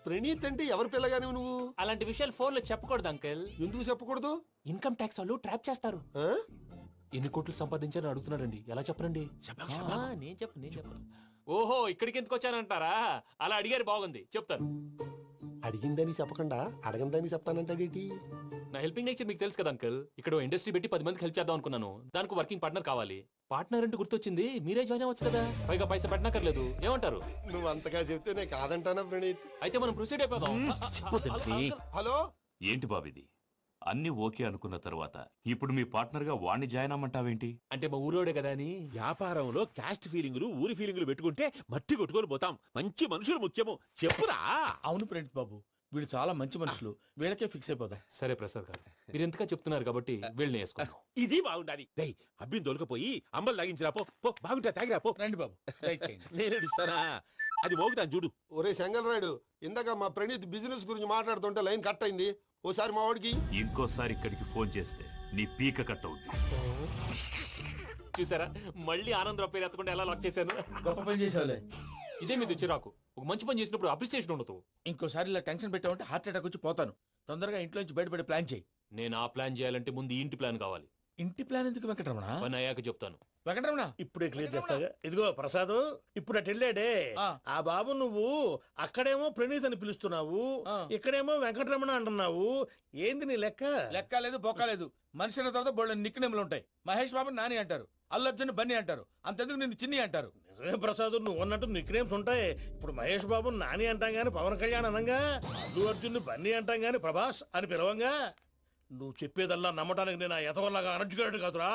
ప్రణీత్ అంటే ఎవరి పిల్లగాని నువ్వు? అలాంటి విషయాలు ఫోన్ లో చెప్పకూడదు అంకుల్. ఎందుకు చెప్పకూడదు? ఇన్కమ్ ట్యాక్స్ వాళ్ళు ట్రాప్ చేస్తారు. ఎన్ని కోట్లు సంపాదించాలని అడుగుతున్నారండి. ఎలా చెప్పరండి? నేను చెప్పను. ఓహో, ఇక్కడికి ఎందుకు వచ్చానంటారా? అలా అడిగారు, బాగుంది, చెప్తాను. అడిగిందని చెప్పకుండా అడగందని చెప్తానంటాడేటి? నా హెల్పింగ్ నేచర్ మీకు తెలుసు కదా అంకుల్. ఇక్కడ ఇండస్ట్రీ పెట్టి 10 మందికి హెల్ప్ చేద్దాం అనుకున్నాను. దానికి వర్కింగ్ పార్ట్నర్ కావాలి. పార్ట్నర్ అంటే గుర్తొచ్చింది, మీరే జాయిన్ అవ్వచ్చు కదా. పైగా పైసా పెట్టనక్కర్లేదు. ఏమంటారు? నువ్వు అంతగా చెప్తే నేను కాదంటానా ప్రణీత్? అయితే మనం ప్రొసీడ్ అయిపోదాం. హలో, ఏంటి బాబిది? అన్ని ఓకే అనుకున్న తర్వాత ఇప్పుడు మీ పార్ట్నర్ గా వాణ్ణి జాయిన్ అమ్మంటావేంటి? అంటే మా ఊరోడే కదా అని. వ్యాపారంలో క్యాస్ట్ ఫీలింగులు, ఊరి ఫీలింగులు పెట్టుకుంటే మట్టి కొట్టుకొని పోతాం. మంచి మనుషులు ముఖ్యము. చెప్పురా. అవును ప్రణీత్ బాబు, వీళ్ళు చాలా మంచి మనుషులు. వీళ్ళకే ఫిక్స్ అయిపోతాం. సరే ప్రసాద్ గారు, మీరు ఎంతగా చెప్తున్నారు కాబట్టి వీళ్ళని వేసుకున్నాం. ఇది బాగుండాలి. డై అబ్బిని దొలకపోయి అంబలు లాగించిరా పో. బాగుంటా, తాగిరా పో. రండి బాబు, నేను ఇస్తానా? అది మోగుతాను చూడు. ఒరే చెంగల్ రాయుడు, ఇందాక మా ప్రణీత్ బిజినెస్ గురించి మాట్లాడుతుంటే లైన్ కట్ అయింది. ఓసారి మా వాడికి ఇంకోసారి ఇక్కడికి ఫోన్ చేస్తే నీ పీక కట్ అవుద్ది. చూసారా, మళ్ళీ ఆనందరావు పేరు ఎత్తకుండా ఎలా లాక్ చేశాను. గొప్ప పని చేసావులే. ఇదే మీద చిరాకు. ఒక మంచి పని చేసినప్పుడు అప్రిసియేషన్ ఉండదు. ఇంకోసారి ఇలా టెన్షన్ పెట్టామంటే హార్ట్ అటాక్ వచ్చి పోతాను. తొందరగా ఇంట్లో నుంచి బయటపడే ప్లాన్ చేయి. నేను ఆ ప్లాన్ చేయాలంటే ముందు ఈ ఇంటి ప్లాన్ కావాలి. ఇంటి ప్లాన్ ఎందుకు వెంకటరమణ? పని అయ్యాక చెప్తాను. వెంకటరమణ ఇప్పుడే క్లియర్ చేస్తాగా. ఇదిగో ప్రసాద్, ఇప్పుడు అటు వెళ్ళాడే ఆ బాబు, నువ్వు అక్కడేమో ప్రణీత్ అని పిలుస్తున్నావు, ఇక్కడేమో వెంకటరమణ అంటున్నావు. ఏంది నీ లెక్క? లెక్క లేదు, బొక్క లేదు. మనిషి అన్న తర్వాత బోళ్ళ నిక్నెములు ఉంటాయి. మహేష్ బాబు నాని అంటారు, అల్లు అర్జున్ బన్నీ అంటారు, అంతెందుకు నిన్ను చిన్ని అంటారు. నిజమే ప్రసాద్, నువ్వు అన్నట్టు నిక్నేమ్స్ ఉంటాయి. ఇప్పుడు మహేష్ బాబు నాని అంటాం గాని పవన్ కళ్యాణ్ అనంగా, అల్లు అర్జున్ బన్నీ అంటాం గాని ప్రభాస్ అని పిలవంగా. నువ్వు చెప్పేదల్లా నమ్మటానికి నేను ఎతవల్లాగా అనర్జుకేటెడ్ కాదురా.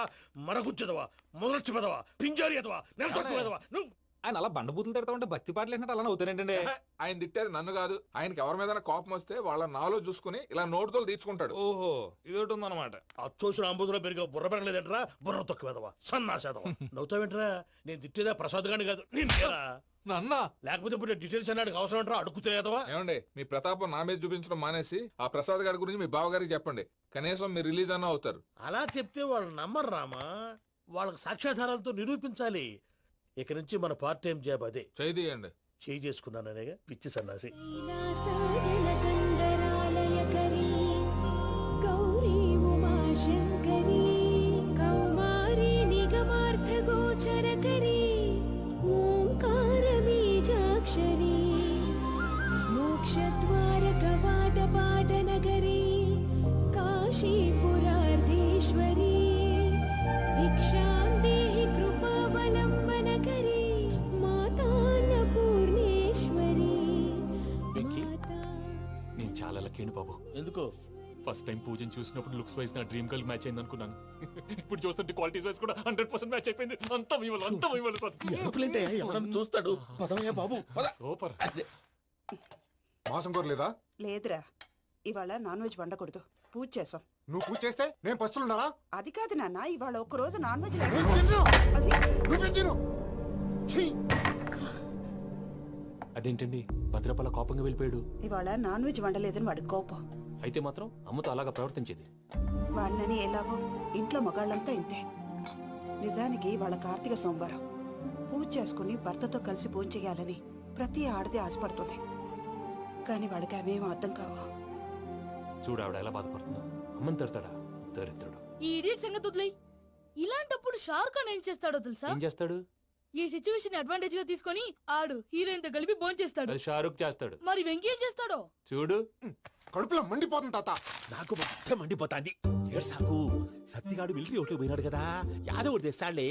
మరగుచ్చదవా, మొదలచ్చి పెదవా, పింజారి ఎదవా, నెలసొక్కు పెదవా. నువ్వు ఆయన అలా బండబూతులు తిడతా ఉంటే భక్తి పాటలు ఏంటంటే అలా అవుతానంటే. ఆయన తిట్టేది నన్ను కాదు, ఆయనకి ఎవరి మీద కోపం వస్తే వాళ్ళ నాలో చూసుకుని ఇలా నోటుతో తీర్చుకుంటాడు. ఓహో, ఇదొకటి ఉందన్నమాట. అచ్చోసిన అంబుధులో పెరిగే బుర్ర పెరగలేదంటరా. బుర్ర తొక్కువేదవా, సన్నాసేదవా. నవ్వుతావేంట్రా? నేను తిట్టేదా ప్రసాద్ గాని కాదు, నన్నా. లేకపోతే ఇప్పుడు డీటెయిల్స్ అన్నాడు అవసరం అంటారా? అడుగుతాయేదవా. ఏమండి, మీ ప్రతాపం నా మీద చూపించడం మానేసి ఆ ప్రసాద్ గారి గురించి మీ బావగారికి చెప్పండి. కనీసం మీరు రిలీజ్ అన్న అవుతారు. అలా చెప్తే వాళ్ళు నమ్మరు రామా. వాళ్ళకి సాక్ష్యాధారాలతో నిరూపించాలి. ఇక నుంచి మన పార్ట్ టైం జాబ్ అదే. చేయండి. చేయి చేసుకున్నాననేగా పిచ్చి సన్నాసి. మోక్షద్వార కవాట పాట నగరీ కాశీపురార్ధి లక్ ఏంటి బాబు. ఎందుకు? ఫస్ట్ టైం పూజను చూసినప్పుడు లుక్స్ వైజ్ నా డ్రీమ్ గర్ల్ మ్యాచ్ అయింది అనుకున్నాను. ఇప్పుడు చూస్తుంటే క్వాలిటీస్ వైజ్ కూడా 100% మ్యాచ్ అయిపోయింది. అంతా మీ వల్ల సార్. ఎవడన్నా చూస్తాడు. పదవయ్యా బాబు, పద. సూపర్. మాసం కోరలేదా? లేదురా, ఇవాళ నాన్ వెజ్ వండకూడదు, పూజ చేసాం. నువ్వు పూజ చేస్తే నేను పస్తులున్నారా? అది కాదు నాన్న, ఇవాళ ఒక రోజు నాన్ వెజ్ అదేంటండి భద్రపల కోపంగా వెళ్ళిపోయాడు? ఇవాళ నాన్ వెజ్ వండలేదని వాడి కోపం. అయితే మాత్రం అమ్మతో అలాగా ప్రవర్తించేది. వాడినని ఎలాగో ఇంట్లో మగాళ్ళంతా ఇంతే. నిజానికి వాళ్ళ కార్తీక సోమవారం పూజ చేసుకుని భర్తతో కలిసి పూజ చేయాలని ప్రతి ఆడది ఆశపడుతుంది. కానీ వాళ్ళకి అవేం అర్థం కావు. చూడు ఆవిడ ఎలా బాధపడుతుందో. అమ్మని తిడతాడా దరిద్రుడు. ఈ ఇడియట్ సంగతి వదిలేయ్. ఇలాంటప్పుడు షారుఖ్ ఖాన్ ఏం చేస్తాడో తెలుసా? ఏం చేస్తాడు? ఈ సిచ్యువేషన్ అడ్వాంటేజ్ గా తీసుకొని ఆడు హీరోయిన్ తో కలిపి బోన్ చేస్తాడు. అది షారుఖ్ చేస్తాడు. మరి వెంకీ ఏం చేస్తాడో చూడు. కడుపులో మండిపోతుంది తాత. నాకు మొత్తం మండిపోతాంది. ఏడ్సాకు, సత్తిగాడు మిలిటరీ ఒకటి పోయినాడు కదా, యాదవ్ ఒకటి తెస్తాడులే.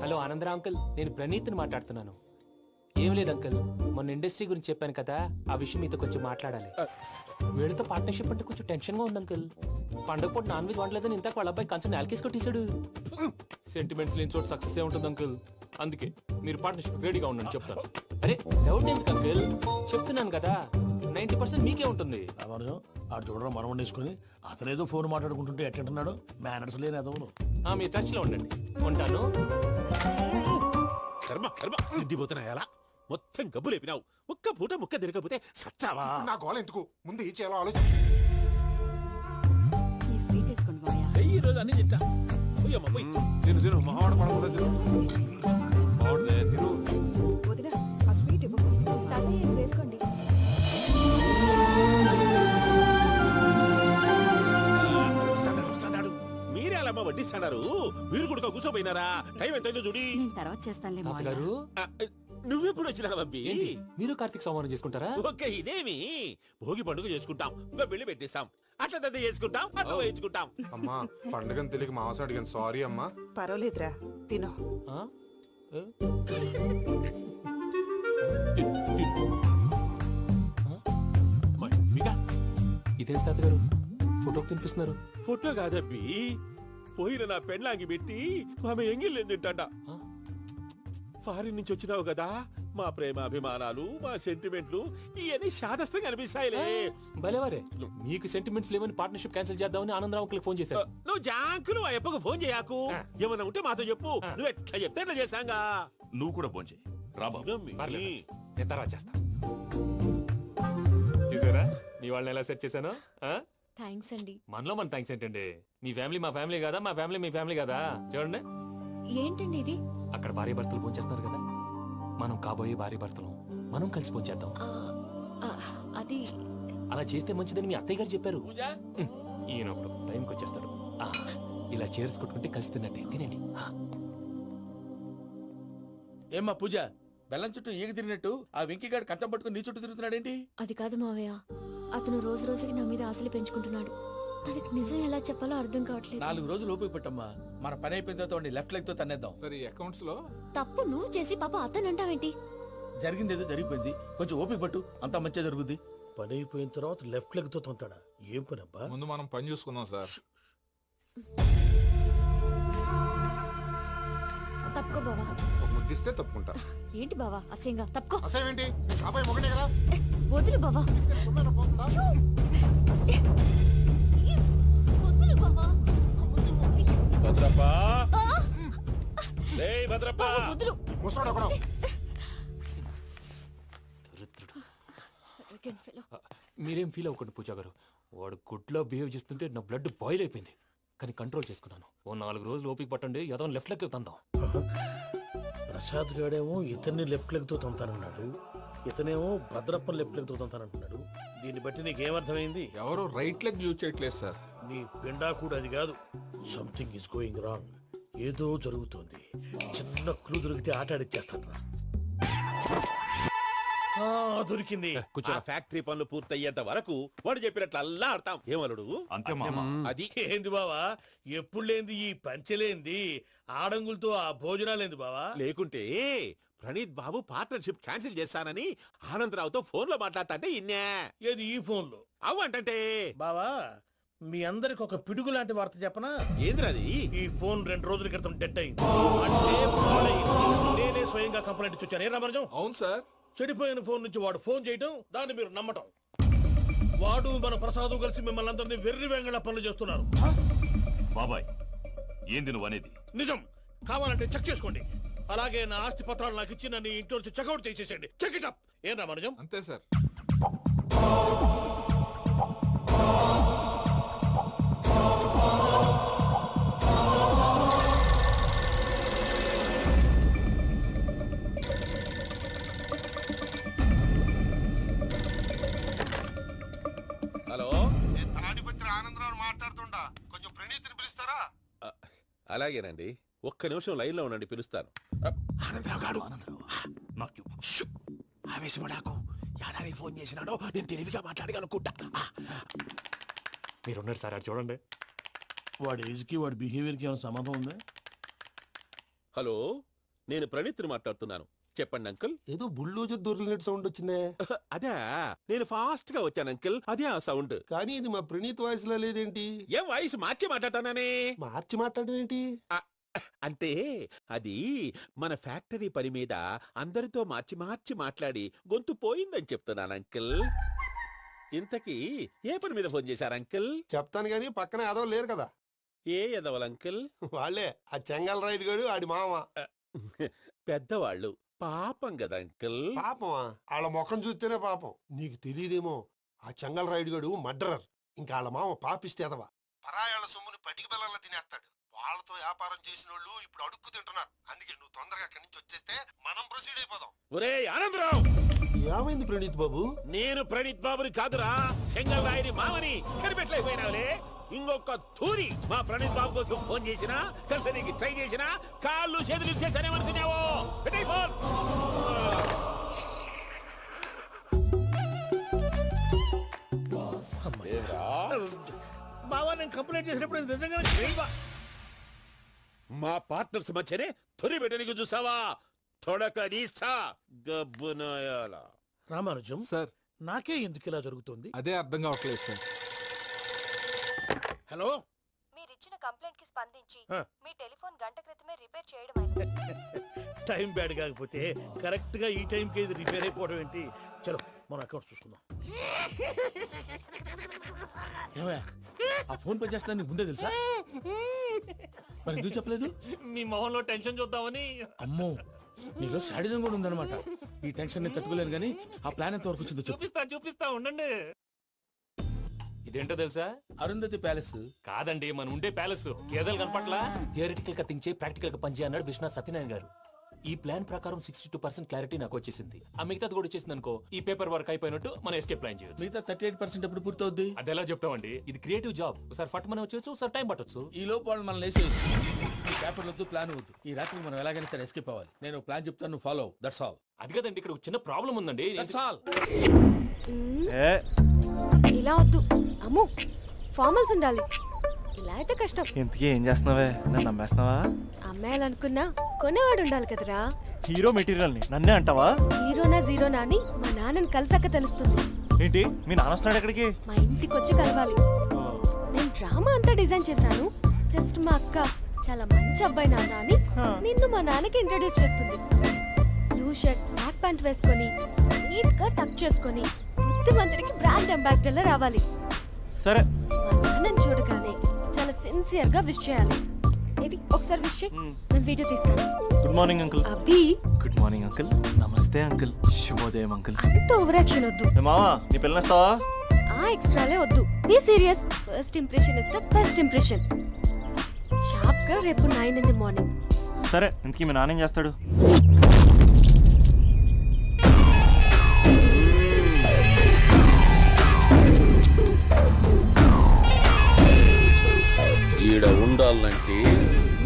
హలో ఆనందరా అంకుల్, నేను ప్రణీత్ని మాట్లాడుతున్నాను. ఏం లేదు అంకుల్, మొన్న ఇండస్ట్రీ గురించి చెప్పాను కదా, ఆ విషయం మీతో కొంచెం మాట్లాడాలి. వీళ్ళతో పార్ట్నర్షిప్ అంటే కొంచెం టెన్షన్ గా ఉంది అంకుల్. పండగ పూట నాన్ వెజ్ వండలేదని ఇంతకు వాళ్ళ అబ్బాయి కంచెం నేలకేసి కొట్టేశాడు. సెంటిమెంట్స్ లేని చోట సక్సెస్ ఏ ఉంటుంది అంకుల్. అందుకే మీరు పార్ట్నర్షిప్ రెడీగా ఉండండి చెప్తాను. అరే డౌట్ ఎందుకు అంకుల్, చెప్తున్నాను కదా 90% మీకే ఉంటుంది. ఆడు చూడడం మనం వండేసుకుని అతనేదో ఫోన్ మాట్లాడుకుంటుంటే ఎట్టంటున్నాడు. మేనర్స్ లేని అదవును. మీ టచ్ లో ఉండండి. ఉంటాను. కర్మ కర్మ తిండిపోతున్నా ఎలా మొత్తం గబ్బు లేపినావు. ఒక్క పూట ముక్క తిరగకపోతే సచ్చావా? నా గోల ఎందుకు, ముందు ఈ చేయాలో ఆలోచించు. ఈ స్వీట్ వేసుకోండి బాయా. ఈ రోజు అన్ని తింటా. పోయమ్మ పోయి. తిను మావాడ పడకూడదు. తిను మావాడదే తిను. వదినా, ఆ స్వీట్ ఇవ్వు. వేసుకోండి. వస్తున్నాడు. మీరే అలా వడ్డిస్తున్నారు. మీరు కూడా కూర్చోపోయినారా? టైం ఎంతైందో చూడి. నేను తర్వాత చేస్తానులే తాతగారు నువ్వెప్పుడు వచ్చినా అబ్బి? మీరు కార్తీక్ సంహారం చేసుకుంటారా? ఓకే, ఇదేమి భోగి పండుగ చేసుకుంటాం, ఇంకా పెళ్లి పెట్టేస్తాం, అట్లా దద్ద చేసుకుంటాం, అట్లా వేయించుకుంటాం. అమ్మా పండుగని తెలియక మాంసం అడిగాను, సారీ అమ్మా. పర్వాలేదురా, తినో. ఇదేం తాతగారు ఫోటోకి తినిపిస్తున్నారు? ఫోటో కాదబ్బి, పోయిన నా పెళ్ళాంగి పెట్టి ఆమె ఎంగిల్లేం తింటాడ. ఫారిన్ నుంచి వచ్చినావు కదా, మా ప్రేమ అభిమానాలు, మా సెంటిమెంట్లు ఇవన్నీ శాదస్తంగా అనిపిస్తాయిలే. భలేవారే, మీకు సెంటిమెంట్స్ లేవని పార్ట్నర్షిప్ క్యాన్సిల్ చేద్దామని ఆనందరావు అంకుల్ ఫోన్ చేశారు. నువ్వు జాంకులు ఆ అప్పకు ఫోన్ చేయకు. ఏమన్నా ఉంటే మాతో చెప్పు. నువ్వు ఎట్లా చెప్తే ఎట్లా చేశాంగా. నువ్వు కూడా ఫోన్ చేయి. నేను తర్వాత చేస్తా. చూసారా మీ వాళ్ళని ఎలా సెట్ చేశాను? థ్యాంక్స్ అండి. మనలో మన థ్యాంక్స్ ఏంటండి? మీ ఫ్యామిలీ మా ఫ్యామిలీ కదా, మా ఫ్యామిలీ మీ ఫ్యామిలీ కదా. చూడండి, ఏంటండి ఇది? అక్కడ భార్య భర్తలు ఫోన్ చేస్తున్నారు కదా, మనం కాబోయే భార్య భర్తలు మనం కలిసి ఫోన్ చేద్దాం. అది అలా చేస్తే మంచిదని మీ అత్తయ్య గారు చెప్పారు. ఈయన ఒకడు టైంకి వచ్చేస్తాడు. ఇలా చేర్స్ కొట్టుకుంటే కలిసి తిన్నట్టే. తినండి. ఏమ్మా పూజ, బెల్లం చుట్టూ ఈగ తిరిగినట్టు ఆ వెంకీగాడు కంచం పట్టుకుని నీ చుట్టూ తిరుగుతున్నాడేంటి? అది కాదు మావయ్య, అతను రోజు రోజుకి నా మీద ఆశలు పెంచుకుంటున్నాడు. తనకి నిజం ఎలా చెప్పాలో అర్థం కావట్లేదు. 4 రోజులు ఓపిక పట్టమ్మా, మన పని అయిపోయిన తర్వాత లెఫ్ట్ లెగ్ తో తన్నేద్దాం. సరే అకౌంట్స్ లో తప్పు నువ్వు చేసి పాప అతను అంటావేంటి? జరిగింది ఏదో జరిగిపోయింది, కొంచెం ఓపిక పట్టు, అంతా మంచిగా జరుగుద్ది. పని అయిపోయిన తర్వాత లెఫ్ట్ లెగ్ తో తొంతాడా? ఏం పని అబ్బా? ముందు మనం పని చూసుకుందాం సార్. తప్పుకో బావా. ఒక ముద్దిస్తే తప్పుకుంటా. ఏంటి బావా అసహ్యంగా? తప్పుకో. అసేమేంటి, అబ్బాయి మొగనే కదా. వదులు బావా. వదులు బావా. భద్రప్పా, రేయ్ భద్రప్పా. వదులు. ముసరాడు అక్కడ. మీరేం ఫీల్ అవ్వకండి పూజా గారు. వాడు గుడ్లో బిహేవ్ చేస్తుంటే నా బ్లడ్ బాయిల్ అయిపోయింది. కానీ కంట్రోల్ చేసుకున్నాను. ఓ 4 రోజులు ఓపిక పట్టండి, ఏదో లెఫ్ట్ లెగ్ తందాం. ప్రసాద్ గాడేమో ఇతన్ని లెఫ్ట్ లెగ్ తో తొంతానన్నాడు, ఇతనేమో భద్రప్పని లెఫ్ట్ లెగ్ తో తొంతానంటున్నాడు. దీన్ని బట్టి నీకేమర్థమైంది? ఎవరు రైట్ లెగ్ యూజ్ చేయట్లేదు సార్. నీ పిండా కూడా అది కాదు. Something is going wrong. ఏదో జరుగుతోంది. చిన్న క్లూ దొరికితే ఆట ఆడిచ్చేస్తాను రా. దొరికింది. ఆ ఫ్యాక్టరీ పనులు పూర్తయ్యేంత వరకు వాడు చెప్పినట్లు అల్లా ఆడతాం. ఏమలుడు? అంతే మామ. అది ఏంది బావా, ఎప్పుడు లేంది ఈ పంచలేంది, ఆడంగులతో ఆ భోజనాలేంది బావా? లేకుంటే ప్రణీత్ బాబు పార్ట్నర్షిప్ క్యాన్సిల్ చేస్తానని ఆనందరావుతో ఫోన్ లో మాట్లాడతాంటే ఇన్నే. ఏది ఈ ఫోన్లో? అవ్వంటే బావా, మీ అందరికి ఒక పిడుగు లాంటి వార్త చెప్పనా? ఏంద్రది? ఈ ఫోన్ 2 రోజుల క్రితం డెడ్ అయింది. అంటే పాడైంది. నేనే స్వయంగా కంప్లైంట్ ఇచ్చి వచ్చాను. ఏ రామరాజం? అవును సార్. చెడిపోయిన ఫోన్ నుంచి వాడు ఫోన్ చేయటం, దాన్ని మీరు నమ్మటం. వాడు మన ప్రసాదు కలిసి మిమ్మల్ని అందరినీ వెర్రి వెంగళ పనులు చేస్తున్నారు. బాబాయ్, ఏంది నువ్వు అనేది? నిజం. కావాలంటే చెక్ చేసుకోండి. అలాగే నా ఆస్తి పత్రాలు నాకు ఇచ్చి నన్ను ఇంట్లో నుంచి చెక్అౌట్ చేసేసేయండి. Check it up. ఏం రామరాజం? అంతే సార్. హలో, తాడిపత్రి ఆనందరావు మాట్లాడుతుండా, కొంచెం ప్రణీతిని పిలుస్తారా? అలాగేనండి. ఒక్క నిమిషం లైన్ లో ఉండండి, పిలుస్తాను. ఆనందరావు గాడు ఆవేశపడాకు. యాదారి ఫోన్ చేసినాడో నేను తెలివిగా మాట్లాడగలనుకుంటా. మీరున్నారు సార్, అది చూడండి. వాడి ఏజ్కి వాడి బిహేవియర్కి ఏమైనా సంబంధం ఉందా? హలో, నేను ప్రణీత్ని మాట్లాడుతున్నాను. చెప్పండి అంకుల్. ఏదో బుల్డోజర్ దొరికినట్టు సౌండ్ వచ్చిందే. అదే, నేను ఫాస్ట్ గా వచ్చాను అంకుల్. అదే ఆ సౌండ్. కానీ ఇది మా ప్రణీత్ వాయిస్ లో లేదేంటి? ఏం వాయిస్ మార్చి మాట్లాడతాననే? మార్చి మాట్లాడడం ఏంటి? అంటే అది మన ఫ్యాక్టరీ పని మీద అందరితో మార్చి మార్చి మాట్లాడి గొంతు పోయిందని చెప్తున్నాను అంకుల్. ఇంతకీ ఏ పని మీద ఫోన్ చేశారు అంకుల్? చెప్తాను గానీ పక్కన ఏదో లేరు కదా. ఏ ఎదవలు అంకుల్? వాళ్ళే, ఆ చెంగల్ రైడ్ గడు ఆడి మామ. పెద్దవాళ్ళు, పాపం కదా అంకుల్. పాపమా? వాళ్ళ ముఖం చూస్తేనే పాపం. నీకు తెలియదేమో, ఆ చెంగల్ రైడ్ గడు మర్డరర్. ఇంకా వాళ్ళ మామ పాపిస్తేదవా. పరాయాళ్ళ సొమ్ముని పటికి బెల్లంలో తినేస్తాడు. వాళ్ళతో వ్యాపారం చేసిన వాళ్ళు ఇప్పుడు అడుక్కు తింటున్నారు. అందుకే నువ్వు తొందరగా అక్కడి నుంచి వచ్చేస్తే మనం ప్రొసీడ్ అయిపోదాం. ఒరే ఆనందరావు! ఏమైంది ప్రణీత్ బాబు? నేను ప్రణీత్ బాబుని కాదురా, సెంగల్ రాయని మామని. కనిపెట్టలేకపోయినావులే. ఇంకొక తూరి మా ప్రణీత్ బాబు కోసం ఫోన్ చేసినా, కలిసి నీకు ట్రై చేసినా కాళ్ళు చేతులు ఇచ్చేసానేమనుకున్నావో. పెట్టేయ్ ఫోన్. బావా, నేను కంప్లైంట్ చేసినప్పుడు ఇది నిజంగానే చేయవా? మా పార్ట్నర్స్ మధ్యనే తొలి పెట్టడానికి చూసావా? తొడక నీస్తా గబ్బునాయాల. రామానుజం సార్, నాకే ఎందుకు ఇలా జరుగుతుంది? అదే అర్థం కావట్లేదు సార్. హలో, మీరిచ్చిన కంప్లైంట్ కి స్పందించి ఆ. మీ టెలిఫోన్ గంట క్రితమే రిపేర్ చేయడం టైం బ్యాడ్ కాకపోతే కరెక్ట్ గా ఈ టైంకి ఇది రిపేర్ అయిపోవడం ఏంటి? చలో మన అకౌంట్ చూసుకుందాం. ఆ ఫోన్ పనిచేస్తుందని నీకు ముందే తెలుసా? మరి ఎందుకు చెప్పలేదు? మీ మొహంలో టెన్షన్ చూద్దామని. అమ్మో, నీలో శాడిజం కూడా ఉందన్నమాట. ఈ టెన్షన్ నేను తట్టుకోలేను కానీ ఆ ప్లాన్ ఎంత వరకు వచ్చిందో చెప్పు. చూపిస్తా ఉండండి. ఇదేంటో తెలుసా? అరుంధతి ప్యాలెస్ కాదండి, మన ఉండే ప్యాలెస్. గేదెలు కనపట్లా? థియరిటికల్ గా థింక్ చేయి, ప్రాక్టికల్ గా పనిచేయ అన్నాడు విశ్వనాథ్ సత్యనారాయణ గారు. ఈ ప్లాన్ ప్రకారం 62% క్లారిటీ నాకు వచ్చేసింది. ఆ మిగతాది కూడా వచ్చేసింది అనుకో, ఈ పేపర్ వర్క్ అయిపోయినట్టు మనం ఎస్కేప్ ప్లాన్ చేయొచ్చు. మిగతా 38% ఎప్పుడు పూర్తవుద్ది? అది ఎలా చెప్తామండి? ఇది క్రియేటివ్ జాబ్. ఒకసారి ఫట్ మనం వచ్చేచ్చు, ఒకసారి టైం పట్టొచ్చు. ఈ లోపు వాళ్ళు మనం లేసేయచ్చు. ఈ పేపర్ వద్దు, ప్లాన్ వద్దు. ఈ రాత్రి మనం ఎలాగైనా సరే ఎస్కేప్ అవ్వాలి. నేను ప్లాన్ చెప్తాను, నువ్వు ఫాలో. That's all. అది కదండి, ఇక్కడ ఒక చిన్న ప్రాబ్లం ఉందండి. That's all. ఇలా వద్దు అమ్ము, ఫార్మల్స్ ఉండాలి. ఇలా అయితే కష్టం. ఇంతకీ ఏం చేస్తున్నావే? నన్ను నమ్మేస్తున్నావా? అమ్మాయాలనుకున్నా కొనేవాడు ఉండాలి కదరా. హీరో మెటీరియల్ ని నన్నే అంటావా? హీరోనా జీరోనా అని మా నాన్నని కలిసాక తెలుస్తుంది. ఏంటి, మీ నాన్న వస్తున్నాడు ఎక్కడికి? మా ఇంటికి వచ్చి కలవాలి. నేను డ్రామా అంతా డిజైన్ చేశాను. జస్ట్ మా అక్క చాలా మంచి అబ్బాయి నాన్న అని నిన్ను మా నాన్నకి ఇంట్రడ్యూస్ చేస్తుంది. బ్లూ షర్ట్, బ్లాక్ ప్యాంట్ వేసుకొని నీట్ గా టక్ చేసుకొని బుద్ధిమంతుడికి బ్రాండ్ అంబాసిడర్ లా రావాలి. సరే. మా నాన్నని చూడగానే చాలా సిన్సియర్ గా విష్ చేయాలి. ఇది ఒకసారి విష్ చేయి, నేను వీడియో తీస్తాను. Good morning uncle. Abhi. Good morning uncle. నమస్తే అంకుల్. శుభోదయం అంకుల్. అంత ఓవర్ యాక్షన్ వద్దు. మావా, నీ పిల్లనిస్తావా? ఆ ఎక్స్ట్రాలే వద్దు. Be serious. First impression is the best impression. Sharp గా రేపు 9 in the morning. సరే, ఇంతకీ మీ నాన్న ఏం చేస్తాడు? ఈడ ఉండాలంటే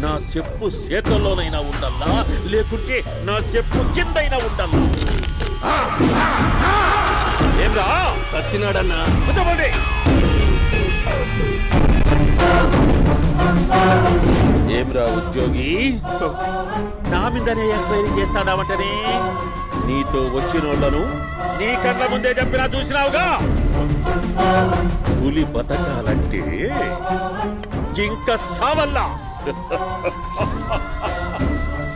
నా చెప్పు చేతల్లోనైనా ఉండాలా, లేకుంటే నా చెప్పు కిందైనా ఉండాలా? ఏంరా సచ్చినాడన్నా? ఏమ్రా ఉద్యోగి నా మీదనే ఎంక్వైరీ చేస్తాడావంటనే నీతో వచ్చినోళ్లను నీ కళ్ళ ముందే చెప్పినా చూసినావుగా. పులి బతకాలంటే జింక సావల్లా.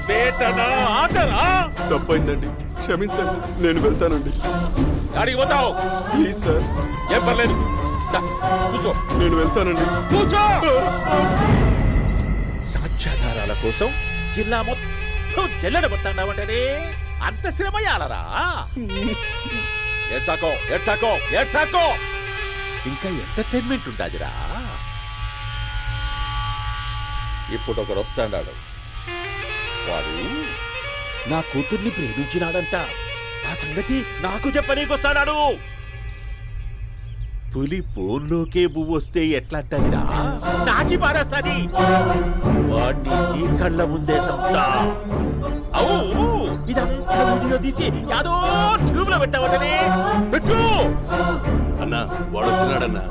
వేటనా ఆటనా? తప్పైందండి, క్షమించండి, నేను వెళ్తానండి. అడిగి పోతావు ప్లీజ్ సార్. ఏం పర్లేదు, దా, కూర్చో. నేను వెళ్తానండి. కూర్చో. సాక్ష్యాధారాల కోసం జిల్లా మొత్తం చెల్లడబట్టావంటనే అంత శ్రమయాలరా? ఏడ్సాకో ఏడ్సాకో ఏడ్సాకో, ఇంకా ఎంటర్టైన్మెంట్ ఉండాదిరా. ఇప్పుడు ఒకడు వస్తాడాడు, వాడు నా కూతుర్ని ప్రేమించినాడంట. ఆ సంగతి నాకు చెప్పనీకొస్తాడాడు. పులి పోల్లోకే పువ్వు వస్తే ఎట్లాంటదిరా? నాకి పారేస్తాది. వాడిని నీ కళ్ళ ముందే సంతా. అవు ఇదంతా వీడియో తీసి యాదో ట్యూబ్ లో పెట్టావటనే. పెట్టు అన్నా, వాడు వచ్చినాడన్నా.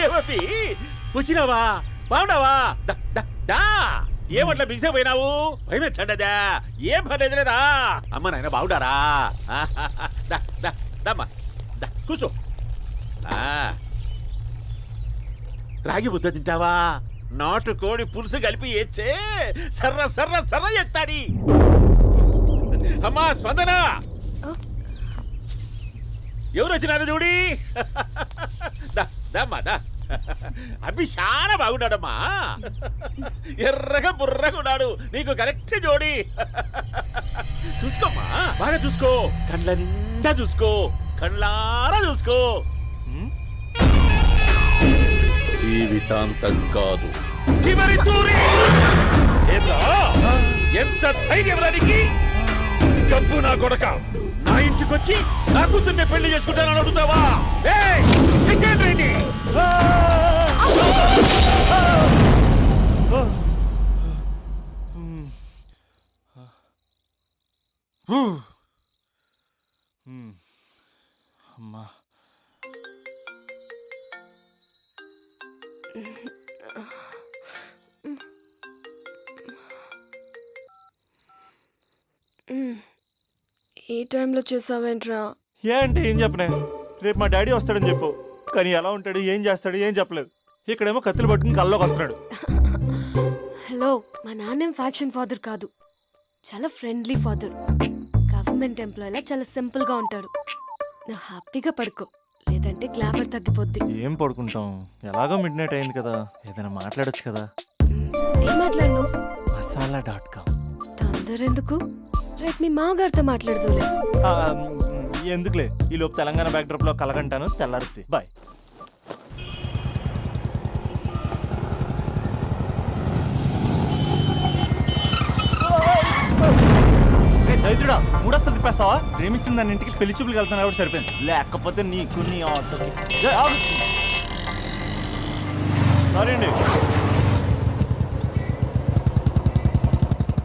ఏమీ వచ్చినావా? బాగున్నావా? ఏమట్లా బిగిసే పోయినావు? భయమేచ్చండదా? ఏం పర్లేదులేదా? అమ్మ నాయన బాగుండారా? దమ్మా కూర్చో. రాగి ముద్ద తింటావా? నాటు కోడి పులుసు కలిపి ఏచ్చే సర్ర సర్ర సర్ర ఎత్తాడి. అమ్మా స్పందన, ఎవరు వచ్చినారు చూడి. దమ్మా అబ్బి చాలా బాగున్నాడమ్మా. ఎర్రగా బుర్రగా ఉన్నాడు, నీకు కరెక్ట్ జోడి. చూసుకోమ్మా, బాగా చూసుకో, కండ్ల నిండా చూసుకో, కండ్లారా చూసుకో. జీవితాంతం కాదు, చివరి తూరి. ఎంత ధైర్యం రానికి? డబ్బు నా కొడక, నా ఇంటికొచ్చి నా కూతుర్ని పెళ్లి చేసుకుంటానని అడుగుతావా? అమ్మా, ఈ టైంలో చేసావేంట్రా? ఏ అంటే ఏం చెప్పనే? రేపు మా డాడీ వస్తాడని చెప్పు, కానీ ఎలా ఉంటాడు, ఏం చేస్తాడు, ఏం చెప్పలేదు. ఇక్కడేమో కత్తులు పట్టుకుని కల్లోకి వస్తున్నాడు. హలో, మా నాన్నేం ఫ్యాక్షన్ ఫాదర్ కాదు, చాలా ఫ్రెండ్లీ ఫాదర్. గవర్నమెంట్ ఎంప్లాయీలా చాలా సింపుల్ గా ఉంటాడు. నువ్వు హ్యాపీగా పడుకో, లేదంటే గ్లామర్ తగ్గిపోద్ది. ఏం పడుకుంటాం, ఎలాగో మిడ్ నైట్ అయింది కదా, ఏదైనా మాట్లాడొచ్చు కదా. ఏం మాట్లాడను? మసాలా.com. తొందర ఎందుకు? రేపు మీ మామగారితో మాట్లాడదులే. ఎందుకులే, ఈ లోపు తెలంగాణ బ్యాక్డ్రాప్ లో కలగంటాను. తెల్లారుద్ది. బాయ్. దైత్రుడా, మూడొస్తుంది తిప్పేస్తావా? ప్రేమిస్తుంది దాని ఇంటికి పెళ్లి చూపులు వెళ్తాను కాబట్టి సరిపోయింది, లేకపోతే నీకు నీ ఆటోకి. సారీ అండి.